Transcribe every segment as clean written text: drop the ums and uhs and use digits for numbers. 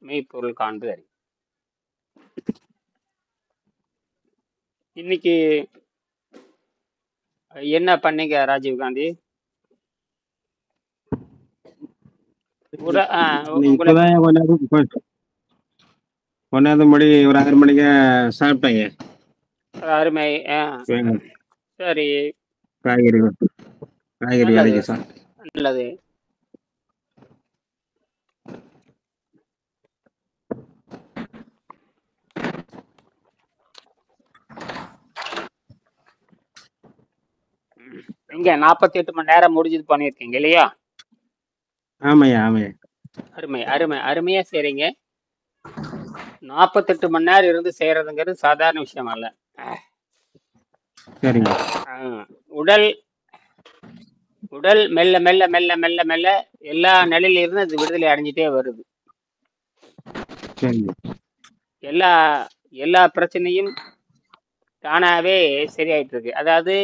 மெய்ப்பொருள் காண்பது அறிவு. இன்னைக்கு என்ன பண்ணீங்க ராஜீவ் காந்தி? உங்களுக்கு இப்பதான் கொண்டாந்து மணி ஒரு 6 மணிக்கு சாப்பிட்டாங்க. அருமை. சரி, காய்கறி நல்லது விலைக்கு சாப்பிட்டேன். நல்லது. இங்க 48 மணி நேரம் முடிஞ்சது பண்ணியிருக்கீங்க இல்லையா? ஆமையா ஆமையா. அருமை அருமை அருமையா செய்றீங்க. 48 மணி நேரம் இருந்து செய்யறதுங்கிறது சாதாரண விஷயம் அல்ல. சரிங்க. உடல் உடல் மெல்ல மெல்ல மெல்ல மெல்ல மெல்ல எல்லா நிலையில இருந்து அது விடுதலை அடைஞ்சிட்டே வருது. சரிங்க. எல்லா எல்லா பிரச்சனையும் தானாவே சரியாயிட்டு இருக்கு. அதாவது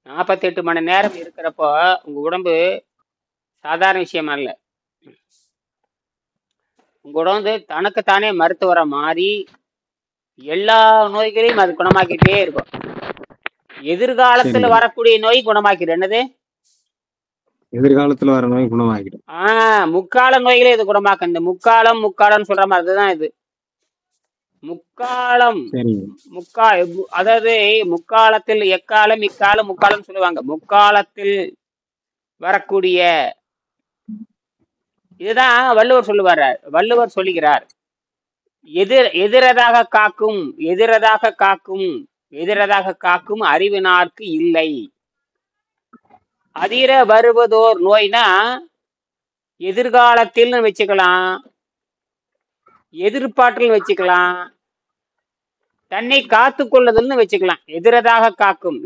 48 மணி நேரம் இருக்கிறப்போ உங்க உடம்பு சாதாரண விஷயம் அல்ல. உங்க உடம்பு தனக்குத்தானே மருத்துவரை மாறி எல்லா நோய்களையும் அது குணமாக்கிட்டே இருக்கும். எதிர்காலத்துல வரக்கூடிய நோய் குணமாக்கிடும். என்னது? எதிர்காலத்துல வர நோய் குணமாக்கிடும். முக்கால நோய்களே இது குணமாக்க. இந்த முக்காலம் சொல்ற மாதிரி அதுதான் இது. முக்காலம் அதாவது முக்காலத்தில் எக்காலம் இக்காலம் முக்காலம் சொல்லுவாங்க. முக்காலத்தில் வரக்கூடிய இதுதான் வள்ளுவர் சொல்லுவார். வள்ளுவர் சொல்லுகிறார், எதிரதாக காக்கும் அறிவினார்க்கு இல்லை. அதிர வருவதோர் நோய்னா எதிர்காலத்தில் வச்சுக்கலாம், எதிர்பார்ட்டில் வச்சுக்கலாம், தன்னை காத்து கொள்ளுதல்னு வச்சுக்கலாம். எதிரதாக காக்கும்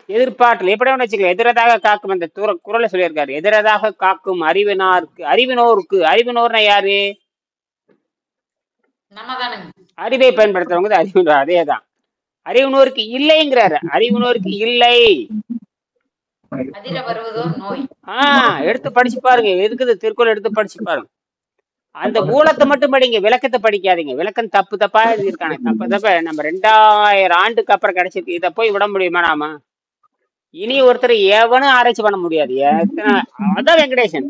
எதிர்பார்ட்டில் எப்படி வேணும் வச்சுக்கலாம். எதிரதாக காக்கும் அந்த குறளை சொல்லியிருக்காரு. எதிரதாக காக்கும் அறிவினோர்னா யாரு? அறிவை பயன்படுத்துறவங்க அறிவினோர். அதேதான். அறிவினோருக்கு இல்லைங்கிறாரு. அறிவினோருக்கு இல்லை. எடுத்து படிச்சு பாருங்க. எதுக்குது திருக்குறள் எடுத்து படிச்சு பாருங்க. அந்த மூலத்தை மட்டும் படிங்க, விளக்கத்தை படிக்காதீங்க. விளக்கம் தப்பா எழுதியிருக்காங்க. தப்ப நம்ம 2000 ஆண்டுக்கு அப்புறம் கிடைச்சிருக்கு. இதை போய் விட முடியுமா நாம? இனி ஒருத்தர் எவனும் ஆராய்ச்சி பண்ண முடியாது. அதான் வெங்கடேசன்.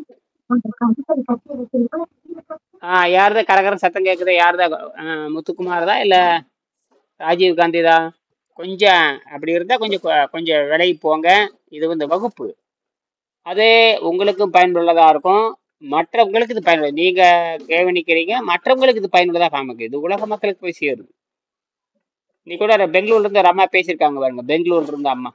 யாருதான் கரகரம் சத்தம் கேக்குது? யாருதான்? முத்துக்குமார் தான் இல்ல ராஜீவ் காந்தி தான்? கொஞ்சம் அப்படி இருந்தா கொஞ்சம் விலகி போங்க. இது வந்து வகுப்பு. அது உங்களுக்கும் பயனுள்ளதா இருக்கும், மற்றவங்களுக்கு இது பயனுள்ள. நீங்க கவனிக்கிறீங்க, மற்றவங்களுக்கு இது பயனுள்ளதா காமிக்கு. இது உலக மக்களுக்கு போய் சேருது. நீ கூட பெங்களூர்ல இருந்து ஒரு அம்மா பேசியிருக்காங்க பாருங்க. பெங்களூர்ல இருந்து அம்மா,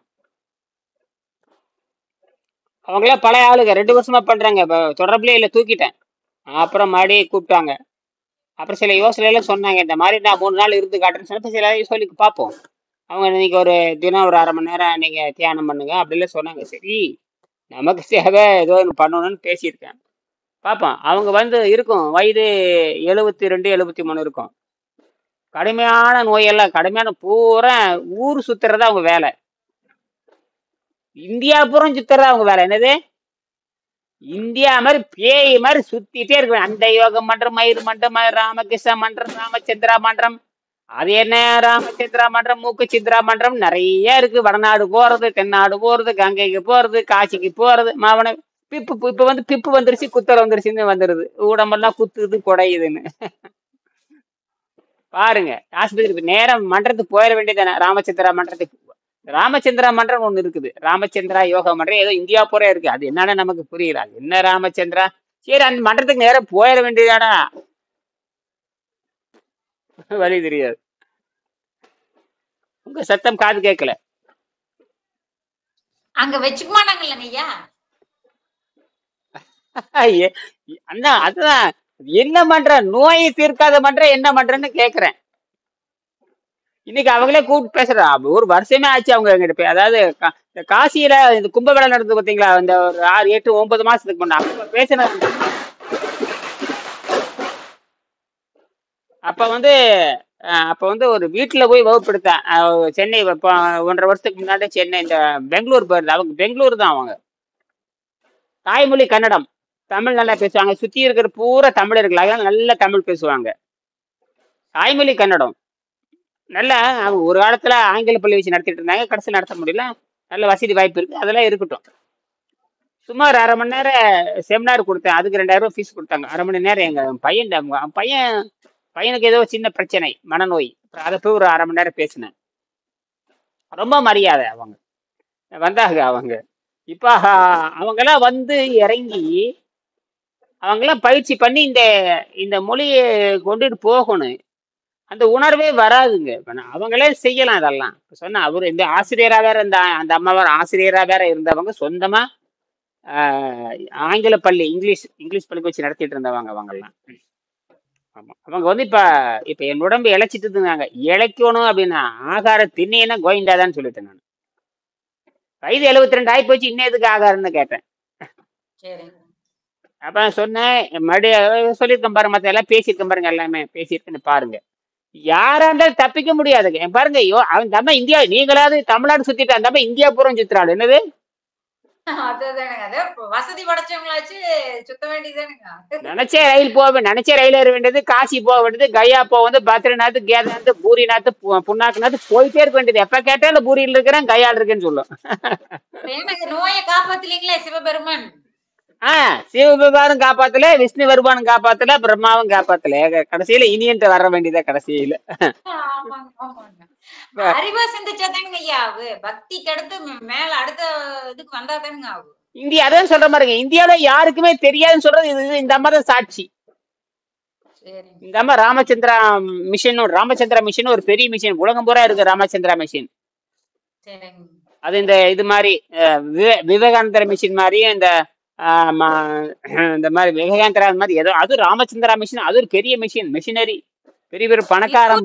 அவங்களாம் பழைய ஆளுங்க, 2 வருஷமா பண்றாங்க. தொடர்புலேயே இல்லை, தூக்கிட்டேன். அப்புறம் மறுபடி கூப்பிட்டாங்க. அப்புறம் சில யோசனையெல்லாம் சொன்னாங்க. இந்த மாதிரி நான் 3 நாள் இருந்து காட்டுறேன்னு சொன்னப்ப சில சொல்லி பார்ப்போம். அவங்க நீங்க ஒரு தினம் ஒரு 1/2 மணி நேரம் நீங்க தியானம் பண்ணுங்க அப்படிலாம் சொன்னாங்க. சரி, நமக்கு தேவை ஏதோ ஒன்று பண்ணணும்னு பேசியிருக்கேன். பார்ப்போம். அவங்க வந்து இருக்கும் வயது 72 73 இருக்கும். கடுமையான நோயெல்லாம், கடுமையான பூரா ஊர் சுத்துறதா அவங்க வேலை. இந்தியா பூரம் சுத்துறதா அவங்க வேலை. என்னது? இந்தியா மாதிரி பேய் மாதிரி சுத்திட்டே இருக்கு. அந்த யோக மன்றம், மயிர் மன்றம், ராமகிருஷ்ண மன்றம், ராமச்சந்திரா மன்றம், அது என்ன ராமச்சந்திரா மன்றம், மூக்குச்சிந்திரா மன்றம், நிறைய இருக்கு. வடநாடு போறது, தென்னாடு போறது, கங்கைக்கு போறது, காசிக்கு போறது. மாவன இப்ப வந்து பிப்பு வந்துருச்சு, குத்தல் வந்துருச்சுன்னு வந்துருது. உடம்பெல்லாம் குத்துது, குடையுதுன்னு. பாருங்க, ஆஸ்பத்திரிக்கு நேரம் மன்றத்துக்கு போயிட வேண்டியதானே. ராமச்சந்திரா மன்றத்துக்கு, ராமச்சந்திரா மன்றம் ஒண்ணு இருக்குது. ராமச்சந்திரா யோகா மன்றம் ஏதோ இந்தியா பூரா இருக்கு. அது என்னன்னு நமக்கு புரியல. என்ன ராமச்சந்திரா? சரி, அந்த மன்றத்துக்கு நேரம் போயிட வேண்டியதானா? வழி தெரியாது. உங்க சத்தம் காது கேட்கல. அங்க வச்சுக்க மாட்டாங்கல்ல ஐயா. அண்ணா, அதுதான் என்ன பண்ற, நோயை தீர்க்காத பண்ற, என்ன பண்றேன்னு கேக்குறேன். இன்னைக்கு அவங்களே கூப்பிட்டு பேசுறா. ஒரு வருஷமே ஆச்சு அவங்க எங்கிட்ட. அதாவது காசியில இந்த கும்பமேளா நடந்தது பாத்தீங்களா, இந்த ஒரு 6 8 9 மாசத்துக்கு முன்னா பேசின. அப்ப வந்து ஒரு வீட்டுல போய் வகுப்படுத்தேன். சென்னை 1.5 வருஷத்துக்கு முன்னாடி சென்னை இந்த பெங்களூர் போயிருந்தேன். அவங்க பெங்களூர் தான். அவங்க தாய்மொழி கன்னடம். தமிழ் நல்லா பேசுவாங்க. சுத்தி இருக்கிற பூரா தமிழர்கள், அதனால நல்ல தமிழ் பேசுவாங்க. தாய்மொழி கன்னடம். நல்லா அவங்க ஒரு காலத்துல ஆங்கில பள்ளி வச்சு நடத்திட்டு இருந்தாங்க, கடைசியில் நடத்த முடியல. நல்ல வசதி வாய்ப்பு இருக்கு, அதெல்லாம் இருக்கட்டும். சும்மா ஒரு 1/2 மணி நேரம் செமினார் கொடுத்தேன், அதுக்கு 2000 ரூபாய் ஃபீஸ் கொடுத்தாங்க. 1/2 மணி நேரம் எங்க பையனுக்கு ஏதோ சின்ன பிரச்சனை, மனநோய். அப்புறம் அதை போய் ஒரு 1/2 மணி நேரம் பேசினேன். ரொம்ப மரியாதை அவங்க வந்தாங்க. அவங்க இப்ப அவங்கெல்லாம் வந்து இறங்கி அவங்கெல்லாம் பயிற்சி பண்ணி இந்த இந்த மொழியை கொண்டுட்டு போகணும். அந்த உணர்வே வராதுங்க. அவங்களே செய்யலாம் அதெல்லாம். சொன்னா அவரு இந்த ஆசிரியரா வேற இந்த அந்த அம்மா வேற ஆசிரியரா வேற இருந்தவங்க, சொந்தமா ஆங்கில பள்ளி இங்கிலீஷ் பள்ளி வச்சு நடத்திட்டு இருந்தவங்க அவங்கெல்லாம். ஆமா, அவங்க வந்து இப்ப இப்ப என் உடம்பு இழைச்சிட்டு இருந்தாங்க. இழைக்கணும் அப்படின்னா ஆகாரம் திண்ணினா கோவிந்தாதான்னு சொல்லிட்டேன் நான். வயது 72 ஆகி போச்சு, இன்னும் எதுக்கு ஆகாரம்னு கேட்டேன். அப்ப சொன்னேன், மறுபடியும் சொல்லியிருக்கேன் பாருங்க, மத்த எல்லாம் பேசியிருக்கேன் பாருங்க, எல்லாமே பேசியிருக்கேன்னு பாருங்க. யாரா இருந்தாலும் தப்பிக்க முடியாதுங்க. பாருங்க, ஐயோ அவன் தம்ம இந்தியா, நீங்களாவது தமிழ்நாடு சுத்திட்டு அந்த இந்தியா பூரம் சுத்துறாள் என்னது. வசதி படைச்சவங்களாச்சு சுத்த வேண்டியதானுங்க. நினைச்சே ரயில் போவேன், நினைச்சே ரயில் ஏற வேண்டியது, காசி போக வேண்டியது, கயா போக வந்து பத்ரிநாத், கேதார்நாத், பூரிநாத், புண்ணாக்குநாத் போயிட்டே இருக்க வேண்டியது. எப்ப கேட்டாலும் பூரியில் இருக்கிறேன், கயால் இருக்குன்னு சொல்லும். நோயை காப்பாத்தலீங்களே சிவபெருமான். சிவபெருமானும் காப்பாத்தல, விஷ்ணு பெருமானும் காப்பாத்தல, பிரம்மாவும் காப்பாத்தல. கடைசியில இனியன்ட்டு வர வேண்டியதா கடைசியில. அறிவா சிந்திச்சாதானுங்க ஐயா ஆகு. பக்திக்கு அடுத்து மேல அடுத்த இதுக்கு வந்தாதானுங்க ஆகும். இந்தியா அதான் சொல்ற மாதிரிங்க, இந்தியாவில யாருக்குமே தெரியாதுன்னு சொல்றது இது இந்த அம்மா தான் சாட்சி. இந்த அம்மா ராமச்சந்திரா மிஷன் ஒரு பெரிய மிஷின், உலகம் பூரா இருக்கு ராமச்சந்திரா மிஷின். அது இந்த இது மாதிரி விவேகானந்தர மிஷின் மாதிரி, இந்த மாதிரி விவேகானந்தரா மாதிரி ஏதோ, அது ராமச்சந்திரா மிஷின். அது ஒரு பெரிய மிஷினரி, பெரிய பெரிய பணக்காரம்.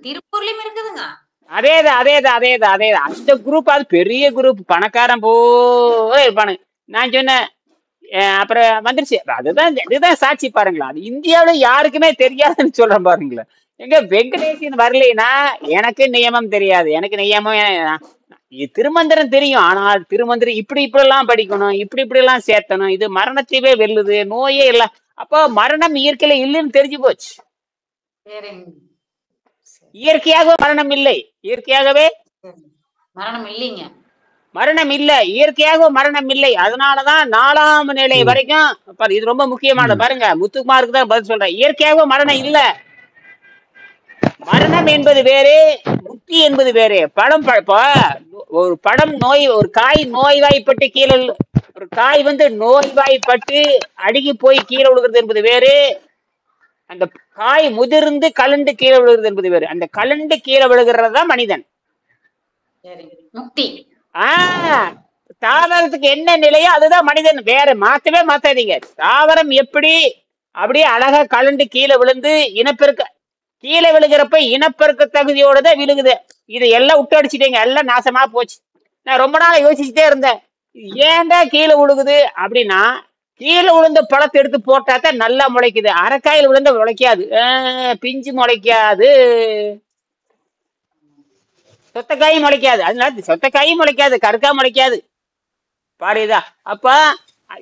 திருப்பூர்லயும் இருக்குதுங்க. அதேதான் அந்த குரூப், அது பெரிய குரூப், பணக்காரன் போல இருப்பானுங்க. நான் சொன்னேன், அப்புறம் வந்துருச்சு. இதுதான் சாட்சி பாருங்களா. அது இந்தியாவில யாருக்குமே தெரியாதுன்னு சொல்றேன் பாருங்களேன். எங்க வெங்கடேசன் வரலைன்னா எனக்கு நியமம் தெரியாது. எனக்கு நியமம் திருமந்திரம் தெரியும். ஆனால் திருமந்திரம் இப்படி எல்லாம் படிக்கணும், இப்படி எல்லாம் சேர்த்தணும். இது மரணத்தையே வெல்லுது, நோயே இல்லை. அப்போ மரணம் இயற்கையில இல்லைன்னு தெரிஞ்சு போச்சு. இயற்கையாகவே மரணம் இல்லை, இயற்கையாகவே மரணம் இல்லை, இயற்கையாக மரணம் இல்லை. அதனாலதான் 4ஆம் நிலை வரைக்கும் இது ரொம்ப முக்கியமானது. பாருங்க, முத்துக்குமாருக்கு தான் பதில் சொல்றேன். இயற்கையாக மரணம் இல்ல. மரணம் என்பது வேறு, முக்தி என்பது வேறு. ஒரு படம் ஒரு காய் நோய்வாய்ப்பட்டு கீழே, ஒரு காய் வந்து நோய்வாய்ப்பட்டு அடுகி போய் கீழே விழுகிறது என்பது வேறு. அந்த காய் முதிர்ந்து கலண்டு கீழே விழுகிறது என்பது வேறு. அந்த கலண்டு கீழே விழுகிறதா மனிதன் முக்தி. தாவரத்துக்கு என்ன நிலையோ அதுதான் மனிதன். வேற மாத்தவே மாத்தாதீங்க. தாவரம் எப்படி அப்படியே அழகா கலண்டு கீழே விழுந்து இனப்பெருக்க, கீழே விழுகிறப்ப இனப்பெருக்க தகுதியோட தான் விழுகுது. இதை எல்லாம் விட்டு அடிச்சுட்டீங்க, எல்லாம் நாசமா போச்சு. நான் ரொம்ப நாள் யோசிச்சுட்டே இருந்தேன், ஏன்டா கீழே விழுகுது அப்படின்னா, கீழே விழுந்த பழத்தை எடுத்து போட்டாதான் நல்லா முளைக்குது. அரைக்காயில் விழுந்த முளைக்காது, பிஞ்சு முளைக்காது, சொத்தக்காயும் முளைக்காது. அதனால சொத்தக்காயும் முளைக்காது, கருக்கா முளைக்காது. பாருதா? அப்ப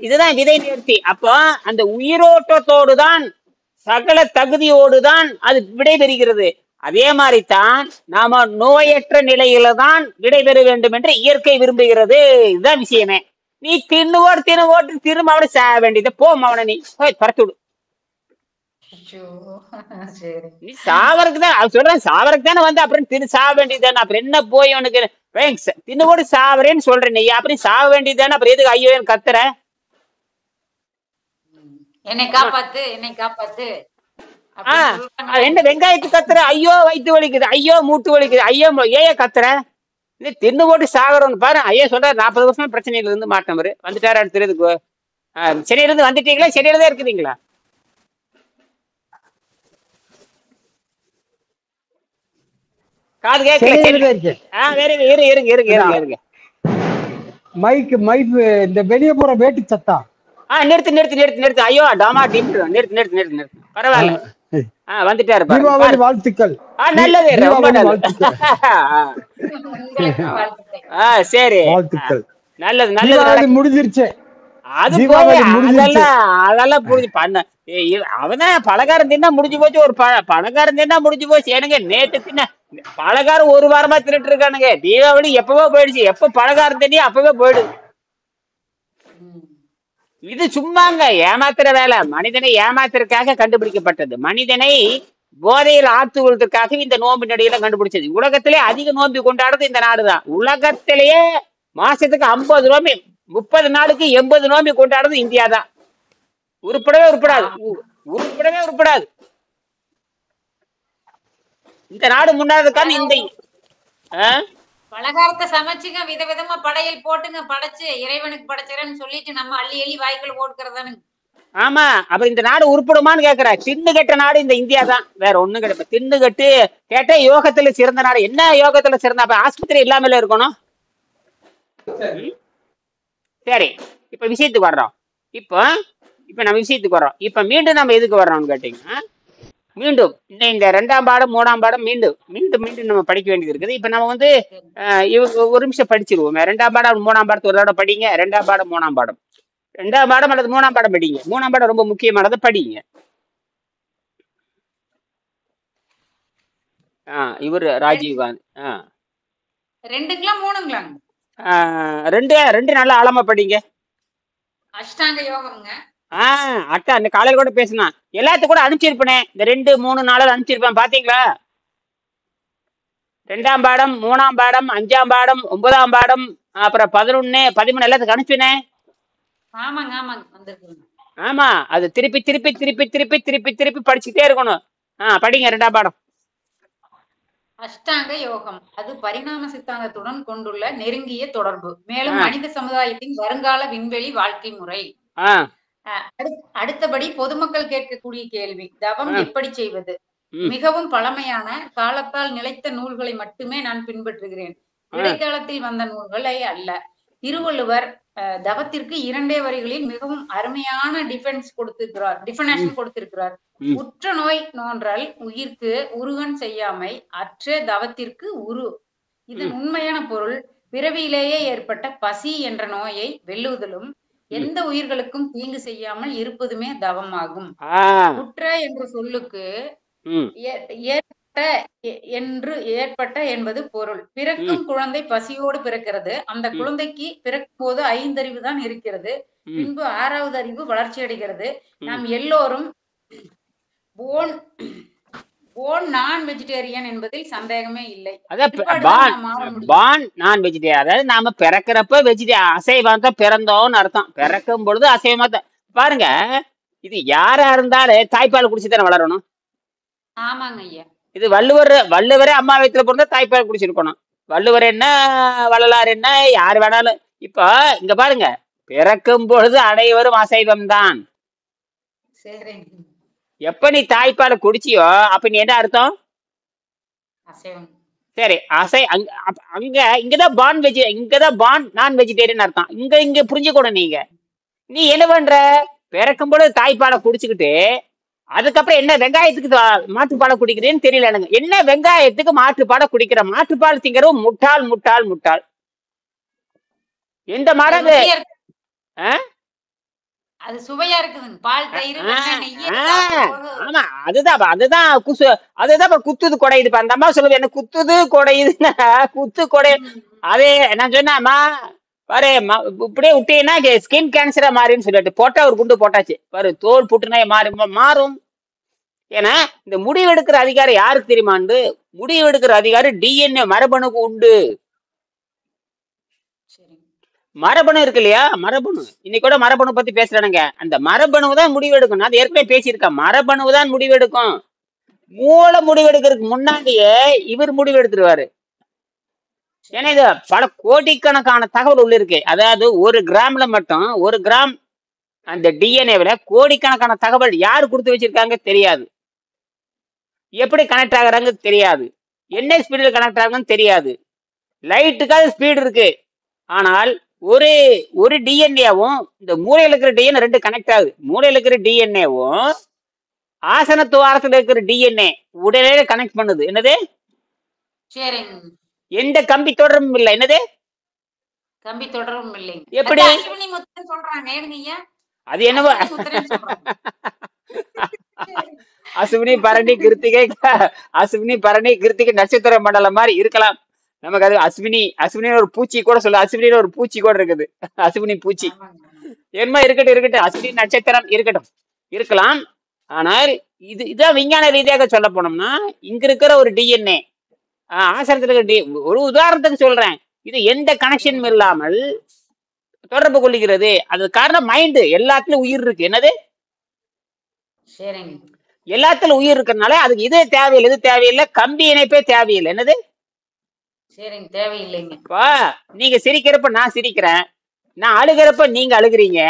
இதுதான் விதை நேர்த்தி. அப்போ அந்த உயிரோட்டத்தோடு தான், சகல தகுதியோடு தான் அது விடைபெறுகிறது. அதே மாதிரிதான் நாம நோயற்ற நிலையில தான் விடைபெற வேண்டும் என்று இயற்கை விரும்புகிறது. இதுதான் விஷயமே. நீ தின்னு திரும்ப அவனை சாக வேண்டியது. அவனை நீ பறத்து விடு. நீ சாவருக்கு தான் சொல்றேன், சாவருக்கு தானே வந்து அப்புறம் சாக வேண்டியதுதானே. அப்புறம் என்ன போய் உனக்கு தின்னு போட்டு சாவரேன்னு சொல்றேன். நீ அப்புறம் சாக வேண்டியதுதானே. அப்புறம் எதுக்கு ஐயோ கத்துற? என்னை காப்பாத்து, என்னை காப்பாத்து. என்ன வெங்காயத்துக்கு கத்துற? ஐயோ வயிற்று வலிக்குது, ஐயோ மூட்டு வலிக்குது, ஐயோ ஏன் கத்துற? தின்னு போட்டு சாகரம்னு பாரு. ஐயா சொல்றாரு 40 வருஷமா பிரச்சனையில இருந்து மாட்டவரு வந்துட்டாரு. அடுத்ததுக்கு சென்னையில இருந்து வந்துட்டீங்களா? சென்னையில தான் இருக்குதுங்களா? காது கேட்கல. இருங்க. மைக் இந்த வெளியே போற வேட்டி சத்தா. நிறுத்து. ஐயோ டாமா நிறுத்து. பரவாயில்ல. வந்துட்டாரு. தீபாவளி வாழ்த்துக்கள். நல்லது, ரொம்ப நல்லது. சரி, வாழ்த்துக்கள். நல்லது. முடிஞ்சிருச்சு. அது போய் தீபாவளி முடிஞ்சிருச்சு. அதெல்லாம் புரிஞ்சு பண்ண அவதான் பலகாரம் தின்னா முடிஞ்சு போச்சு. ஒரு பலகாரம் தின்னா முடிஞ்சு போச்சு. ஏனுங்க நேத்து தின்ன பலகாரம் ஒரு வாரமா தின்னுட்டு இருக்கானுங்க. தீபாவளி எப்பவோ போயிடுச்சு. எப்ப பலகாரம் தின்னி அப்பவே போயிடுது. இது சும்மாங்க ஏமாத்துற வேலை. மனிதனை ஏமாத்துறதுக்காக கண்டுபிடிக்கப்பட்டது. மனிதனை போதையில் ஆத்துவதற்காக இந்த நோன்பு நடிகையில கண்டுபிடிச்சது. உலகத்திலே அதிக நோன்பு கொண்டாடுறது இந்த நாடுதான். உலகத்திலேயே மாசத்துக்கு 50 நோம்பி 30 நாளுக்கு 80 நோம்பி கொண்டாடுறது இந்தியா தான். உருப்படவே உருப்படாது. உருப்படவே உருப்படாது. இந்த நாடு முன்னாடிக்கான இந்த பலகாரத்தை சமைச்சுங்க, விதவிதமா படையல் போட்டுங்க, படைச்சு இறைவனுக்கு படைச்சிறேன்னு சொல்லிட்டு நம்ம அள்ளி அள்ளி வாய்க்குள்ள போட்டுக்கிறதானுங்க. ஆமா. அப்ப இந்த நாடு உருப்படுமான்னு கேக்குற. தின்னு கட்ட நாடு இந்த இந்தியா தான். வேற ஒண்ணும் கிடையாது. தின்னு கட்டு கேட்டா யோகத்துல சிறந்த நாடு. என்ன யோகத்துல சிறந்த? அப்ப ஆஸ்பத்திரி இல்லாமல இருக்கணும். சரி, இப்ப விஷயத்துக்கு வர்றோம். இப்ப நம்ம விஷயத்துக்கு வர்றோம். இப்ப மீண்டும் நம்ம எதுக்கு வர்றோம்னு கேட்டீங்கன்னா, மீண்டும் இந்த 2ஆம் பாடம் 3ஆம் பாடம் மீண்டும் மீண்டும் மீண்டும் நம்ம படிக்க வேண்டியது இருக்குது. இப்ப நம்ம வந்து ஒரு நிமிஷம் படிச்சிருவோம். 2ஆம் பாடம் 3ஆம் பாடத்தை ஒரு தடவை படிங்க. 2ஆம் பாடம் 3ஆம் பாடம் 2ஆம் பாடம் அல்லது 3ஆம் பாடம் படிங்க. 3ஆம் பாடம் ரொம்ப முக்கியமானதை படிங்க. இவர் ராஜீவ் காந்தி. ரெண்டுங்களா மூணுங்களாங்க? ரெண்டு நல்லா ஆழமா படிங்க. அஷ்டாங்க யோகம்ங்க. அட்டா அந்த காலையில கூட பேசினா எல்லாத்துக்கும் கூட அனுப்பிச்சிருப்பேனே. இந்த 2, 3 நாள் அனுப்பிச்சிருப்பேன். பாத்தீங்களா? 2ஆம் பாடம் 3ஆம் பாடம் 5ஆம் பாடம் 9ஆம் பாடம் அப்புறம் 11, 13 எல்லாத்துக்கும் அனுப்பினே. ஆமாங்க ஆமாங்க வந்திருக்குங்க. ஆமா. அது திருப்பி திருப்பி திருப்பி திருப்பி திருப்பி திருப்பி படிச்சுட்டே இருக்கணும். படிங்க 2ஆம் பாடம். அஷ்டாங்க யோகம் அது பரிணாம சித்தாந்தத்துடன் கொண்டுள்ள நெருங்கிய தொடர்பு. மேலும் மனித சமுதாயத்தின் வருங்கால விண்வெளி வாழ்க்கை முறை. அடுத்தபடி பொதுமக்கள் கேட்கக்கூடிய கேள்வி, தவம் எப்படி செய்வது? மிகவும் பழமையான காலத்தால் நிலைத்த நூல்களை மட்டுமே நான் பின்பற்றுகிறேன். இடைக்காலத்தில் வந்த நூல்களை அல்ல. திருவள்ளுவர் தவத்திற்கு 2 வரிகளில் மிகவும் அருமையான டிஃபனேஷன் கொடுத்திருக்கிறார். உற்ற நோய் நோன்றல் உயிர்க்கு உருகன் செய்யாமை அற்ற தவத்திற்கு உரு. இதன் உண்மையான பொருள் பிறவியிலேயே ஏற்பட்ட பசி என்ற நோயை வெல்லுவதிலும் எந்த உயிர்களுக்கும் தீங்கு செய்யாமல் இருப்பதுமே தவமாகும். உற்ற என்ற சொல்லுக்கு ஏற்பட்ட என்பது பொருள். பிறக்கும் குழந்தை பசியோடு பிறக்கிறது. அந்த குழந்தைக்கு பிறக்கும் போது 5 அறிவு தான் இருக்கிறது. பின்பு 6வது அறிவு வளர்ச்சி அடைகிறது. நாம் எல்லோரும் போன் நான் வெஜிடேரியன் என்பதில் சந்தேகமே இல்லை. அதாவது நாம பிறக்கிறப்ப அசைவம் தான் பிறந்தோம்னு அர்த்தம். பிறக்கும் பொழுது அசைவமா தான். பாருங்க, இது யாரா இருந்தாலும் தாய்ப்பால் குடிச்சுதானே வளரணும். ஆமாங்க ஐயா. இது வள்ளுவரே அம்மா வயித்துல பிறந்தா தாய்ப்பால் குடிச்சிருக்கணும். வள்ளுவர் என்ன, வள்ளலார் என்ன, யாரு வேணாலும். இப்ப இங்க பாருங்க, பிறக்கும் பொழுது அனைவரும் அசைவம் தான். எப்ப நீ தாய்ப்பாலை குடிச்சியோ அப்ப நீ என்ன அர்த்தம்? சரி, இங்கதான் பான் நான் வெஜிடேரியன் அர்த்தம். இங்க புரிஞ்சுக்கணும். நீ என்ன பண்ற? பிறக்கும் பொழுது தாய்ப்பாலை குடிச்சுக்கிட்டு அதுக்கப்புறம் என்ன வெங்காயத்துக்கு மாட்டுப்பாலை குடிக்கிறேன்னு தெரியல எனக்கு. என்ன வெங்காயத்துக்கு மாட்டுப்பாலை குடிக்கிற? மாட்டுப்பால் திங்கிறவும் முட்டாள் முட்டாள் முட்டாள். எந்த மரம் அது சுவையா இருக்குதுங்க. பால் தயிர் ஆமா, அதுதான் குத்துது கொடையுது. அந்த அம்மா சொல்லுது என்ன குத்துது கொடையுதுன்னா குத்து கொடை. அதே நான் சொன்னேம்மா பாரு, இப்படியே விட்டீங்கன்னா ஸ்கின் கேன்சரா மாறின்னு சொல்லிட்டு போட்டா ஒரு குண்டு போட்டாச்சு பாரு, தோல் புற்றுநோய் மாறும். ஏன்னா இந்த முடிவு எடுக்கிற அதிகாரம் யாருக்கு தெரியுமாண்டு? முடிவு எடுக்கிற அதிகாரம் டிஎன்ஏ மரபணுக்கு உண்டு. மரபணு இருக்கு இல்லையா? மரபணு இன்னைக்கு கூட மரபணு பத்தி பேசுறானுங்க. அந்த மரபணு தான் முடிவு எடுக்கணும். அது ஏற்கனவே பேசியிருக்கேன். மரபணு தான் முடிவு எடுக்கும். மூளை முடிவு எடுக்கிறதுக்கு முன்னாடியே இவர் முடிவு எடுத்துருவாரு. ஏன்னா இது பல கோடிக்கணக்கான தகவல் உள்ள இருக்கு. அதாவது 1 கிராம்ல மட்டும் 1 கிராம் அந்த டிஎன்ஏவில கோடிக்கணக்கான தகவல் யாரு கொடுத்து வச்சிருக்காங்க தெரியாது. எப்படி கனெக்ட் ஆகுறாங்க தெரியாது. என்ன ஸ்பீடில் கனெக்ட் ஆகுன்னு தெரியாது. லைட்டுக்காக ஸ்பீடு இருக்கு. ஆனால் ஒரு டிஎன்ஏவும் இந்த மூளையில இருக்கிற டிஎன்ஏ 2 கனெக்ட் ஆகுது. மூளையில இருக்கிற டிஎன்ஏவும் ஆசன துவாரத்துல இருக்கிற டிஎன்ஏ உடனே கனெக்ட் பண்ணுது. என்னது? எந்த கம்பி தொடரும் இல்லை. என்னது? கம்பி தொடரும் இல்லைங்க. எப்படி அதான் அஸ்வினி முத்திரன் சொல்றாங்க. ஏனுங்கய்யா? அது என்னவோ அஸ்வினி முத்திரன் சொல்றாங்க. அசுவினி பரணி கிருத்திகை அசுவினி பரணி கிருத்திகை நட்சத்திர மண்டலம் மாதிரி இருக்கலாம். நமக்கு அது அஸ்வினின்னு ஒரு பூச்சி கூட சொல்ல, அஸ்வினின்னு ஒரு பூச்சி கூட இருக்குது, அசுவினி பூச்சி. ஆமாங்க. என்ன இருக்கட்டும், அஸ்வினி நட்சத்திரம் இருக்கட்டும், இருக்கலாம். ஆனால் இதான் விஞ்ஞான ரீதியாக சொல்ல போனோம்னா, இங்க இருக்கிற ஒரு டிஎன்ஏ ஆசிரத்துல இருக்கிற ஒரு உதாரணத்துக்கு சொல்றேன், இது எந்த கனெக்ஷனும் இல்லாமல் தொடர்பு கொள்ளுகிறது. அது காரணம் மைண்டு. எல்லாத்துலயும் உயிர் இருக்கு. என்னது? சரிங்க. எல்லாத்துல உயிர் இருக்கிறதுனால அதுக்கு இது தேவையில்லை, இது தேவையில்லை, கம்பி இணைப்பே தேவையில்லை. என்னது? சரிங்க, தேவையில்லைங்க. இப்போ நீங்க சிரிக்கிறப்ப நான் சிரிக்கிறேன், நான் அழுகிறப்ப நீங்க அழுகுறீங்க,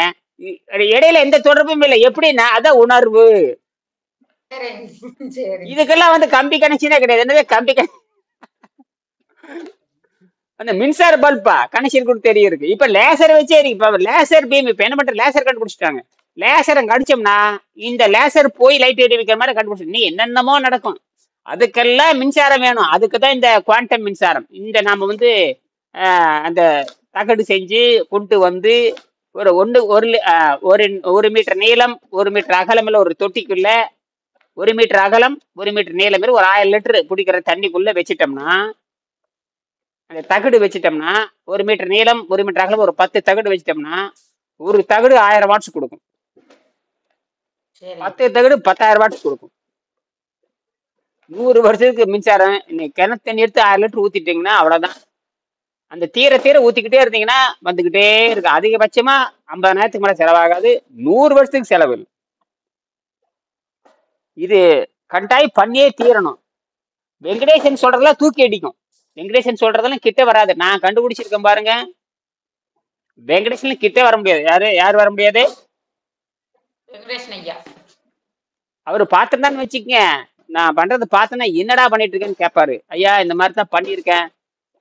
இடையில எந்த தொடர்பும் இல்லை. எப்படின்னா அதான் உணர்வு. சரிங்க. சரி. இதுக்கெல்லாம் கம்பி கனெக்ஷனே கிடையாது. என்னது கம்பி அந்த மின்சார பல்பா கனெக்ஷன் கூட தெரிய இருக்கு. இப்ப லேசர் வச்சே இருக்கு. இப்ப லேசர் பீம் இப்ப என்ன பண்ற, லேசர் கண்டுபிடிச்சிட்டாங்க. லேசரை கடிச்சோம்னா இந்த லேசர் போய் லைட் எடி வைக்கிற மாதிரி கண்டுபிடிச்சு நீ என்னென்னமோ நடக்கும். அதுக்கெல்லாம் மின்சாரம் வேணும். அதுக்கு தான் இந்த குவாண்டம் மின்சாரம். இந்த நாம அந்த தகடு செஞ்சு கொண்டு ஒரு மீட்டர் நீளம் 1 மீட்டர் அகலம் உள்ள ஒரு தொட்டிக்குள்ள 1 மீட்டர் அகலம் 1 மீட்டர் நீளம் ஒரு 1000 லிட்டர் குடிக்கிற தண்ணிக்குள்ள வச்சிட்டோம்னா, அந்த தகடு வச்சிட்டோம்னா 1 மீட்டர் நீளம் 1 மீட்டர் அகலம் ஒரு 10 தகடு வச்சிட்டோம்னா ஒரு தகடு 1000 வாட்ஸ் கொடுக்கும். 10 தகடு 10,000 வாட்ஸ் கொடுக்கும். 100 வருஷத்துக்கு மின்சாரம். கிணத்து தண்ணி எடுத்து 1000 லிட்டர் ஊத்திட்டீங்கன்னா அவ்வளவுதான். அந்த தீர ஊத்திக்கிட்டே இருந்தீங்கன்னா வந்துகிட்டே இருக்கு. அதிகபட்சமா 50,000 மேல செலவாகாது. 100 வருஷத்துக்கு செலவு. இது கட்டாயம் பண்ணியே தீரணும். வெங்கடேசன் சொல்றதெல்லாம் தூக்கி அடிக்கும். வெங்கடேசன் சொல்றதெல்லாம் கிட்ட வராது. நான் கண்டுபிடிச்சிருக்கேன் பாருங்க. வெங்கடேசன் கிட்ட வர முடியாது. யாரு வர முடியாது? வெங்கடேசன் ஐயா. அவரு பார்த்துருந்தான்னு வச்சுக்கங்க, நான் பண்றது பார்த்தேன்னா என்னடா பண்ணிட்டு இருக்கேன்னு கேட்பாரு. ஐயா இந்த மாதிரி தான் பண்ணியிருக்கேன்.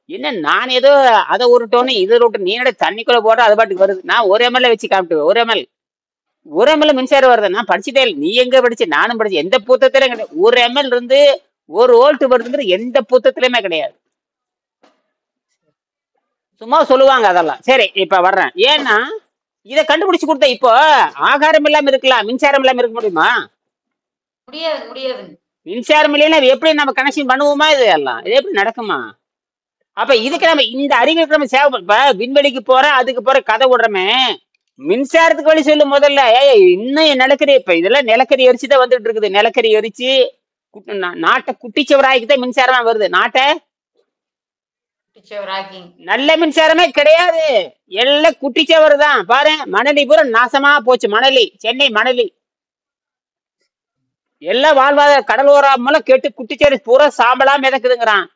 என்ன நான் ஏதோ அதை உருட்டோன்னு இதை உருட்டு, நீ என்னோட தண்ணிக்குள்ள போட்டா அது பாட்டுக்கு வருது. நான் 1 ml வச்சு காமிட்டுவேன். 1 ml மின்சாரம் வருது. நான் படிச்சுட்டே இல்லை. நீ எங்க படிச்சு? நானும் படிச்சு. எந்த புத்தகத்திலும் கிடையாது. 1 ml இருந்து 1 வோல்ட் வருதுங்கிற எந்த புத்தகத்திலுமே கிடையாது. சும்மா சொல்லுவாங்க அதெல்லாம். சரி இப்ப வர்றேன். ஏன்னா இதை கண்டுபிடிச்சு கொடுத்த இப்போ ஆகாரம் இல்லாம இருக்கலாம், மின்சாரம் இல்லாம இருக்க முடியுமா? முடியாது. மின்சாரம் இல்லைன்னா எப்படி நம்ம கனெக்ஷன் பண்ணுவோமா? இது எல்லாம் இது எப்படி நடக்குமா? அப்ப இதுக்கு நம்ம இந்த அறிவுக்கு நம்ம சேவை. இப்ப விண்வெளிக்கு போற அதுக்கு போற கதை விடுறமே, மின்சாரத்துக்கு வழி சொல்லும் முதல்ல. இன்னும் நிலக்கரி, இப்ப இதெல்லாம் நிலக்கரி எரிச்சுதான் வந்துட்டு இருக்குது. நிலக்கரி எரிச்சு நாட்டை குட்டிச்சவராய்க்குதான் மின்சாரமா வருது. நாட்டை நல்ல மின்சாரமே கிடையாது. எல்லாம் குட்டிச்சவர் தான். பாரு மணலி பூரா நாசமா போச்சு. மணலி, சென்னை மணலி எல்லாம் வாழ்வாதார கடலோரம் மூலம் கெட்டு குட்டிச்சவரை பூரா சாம்பலா மிதக்குதுங்கிறான்.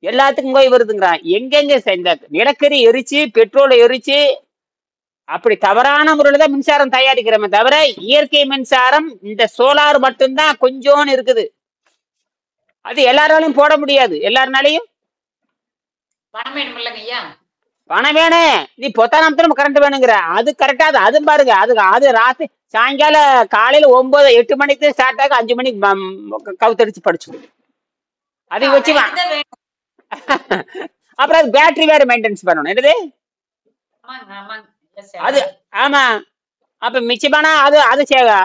எல்லாத்துக்கும் போய் வருதுங்கிறான். எங்கெங்க இந்த நிலக்கரி எரிச்சு பெட்ரோலை எரிச்சு அப்படி தவறான முறையில தான் மின்சாரம் தயாரிக்கிறோமே தவிர இயற்கை மின்சாரம் இந்த சோலார் மட்டும்தான் கொஞ்சோன்னு இருக்குது. அது எல்லாராலையும் போட முடியாது. எல்லாருனாலையும் பணம் வேணும் இல்லைங்க ஐயா? பணம் வேணும். நீ பொத்தானத்துல கரண்ட் வேணுங்கிற அது கரெக்டா. அது பாருங்க, அது ராத்திரி சாயங்காலம் காலையில 9-8 மணிக்கு ஸ்டார்ட் ஆகும். 5 மணிக்கு கவுத்தடிச்சு படிச்சு அதை வச்சு அப்புறம் அது பேட்டரி வேற மெயின்டெனன்ஸ் பண்ணணும். என்னது அது? ஆமா. அப்ப மிச்சமானா அது சேவை.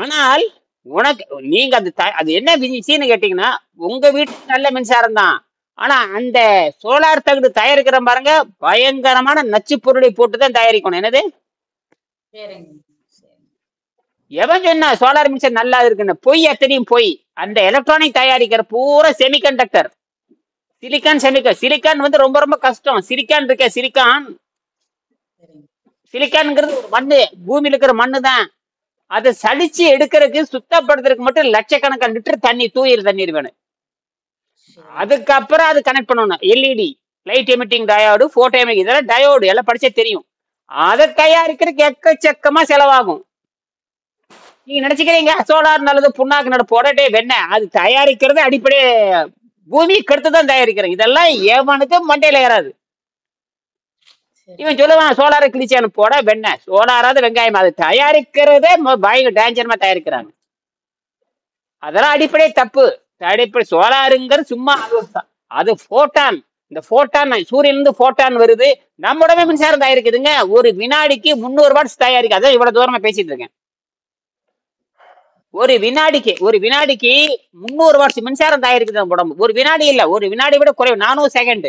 ஆனால் உனக்கு நீங்க அது என்ன விஷயம்னு கேட்டீங்கன்னா, உங்க வீட்டுக்கு நல்ல மின்சாரம் தான். ஆனா அந்த சோலார் தகடு தயாரிக்கிற பாருங்க, பயங்கரமான நச்சு பொருளை போட்டுதான் தயாரிக்கணும். என்னது? எவன் சொன்னா சோலார் மின்சாரம் நல்லா இருக்குன்னு? பொய், அத்தனையும் பொய். அந்த எலக்ட்ரானிக் தயாரிக்கிற பூரா செமிகண்டக்டர், சிலிக்கான் சிலிக்கான் ரொம்ப ரொம்ப கஷ்டம். சிலிக்கான் இருக்க சிலிக்கான்ங்கிறது ஒரு மண்ணு, பூமியில இருக்கிற மண்ணு தான். அதை சலிச்சு எடுக்கிறதுக்கு சுத்தப்படுத்துறதுக்கு மட்டும் லட்சக்கணக்கான லிட்டர் தண்ணீர் வேணும். அதுக்கப்புறம் அது கனெக்ட் பண்ணணும். LED, light emitting diode, photo emitting, இதெல்லாம் டயோடு எல்லாம் படிச்சே தெரியும். அதை தயாரிக்கிறதுக்கு எக்கச்சக்கமா செலவாகும். நீங்க நினைச்சுக்கிறீங்க சோலார் நல்லது, புண்ணாக்கு நல்லது, போடட்டே வெண்ணெய். அது தயாரிக்கிறது அடிப்படை பூமி கெடுத்துதான் தயாரிக்கிறேன். இதெல்லாம் ஏவனுக்கு மண்டையில ஏறாது. இவன் சொல்லுவான் சோலாரை கிழிச்சானு போட வெண்ணெய், சோலாராது வெங்காயம். அது தயாரிக்கிறதே பயங்கர டேஞ்சரமா தயாரிக்கிறாங்க. அதெல்லாம் அடிப்படை தப்பு. அடிப்படை சோலாருங்கிறது சும்மா அது போட்டான். இந்த போட்டான் சூரியன்ல இருந்து போட்டான் வருது. நம்ம உடம்பே மின்சாரம் தயாரிக்குதுங்க. ஒரு வினாடிக்கு 300 வாட்ஸ் தயாரிக்கு. அதான் இவ்வளவு தூரமா பேசிட்டு இருக்கேன். ஒரு வினாடிக்கு 300 வாட்ஸ் மின்சாரம் தயாரிக்குது நம்ம உடம்பு. ஒரு வினாடி இல்ல, ஒரு வினாடி விட குறைவு, 400 செகண்ட்.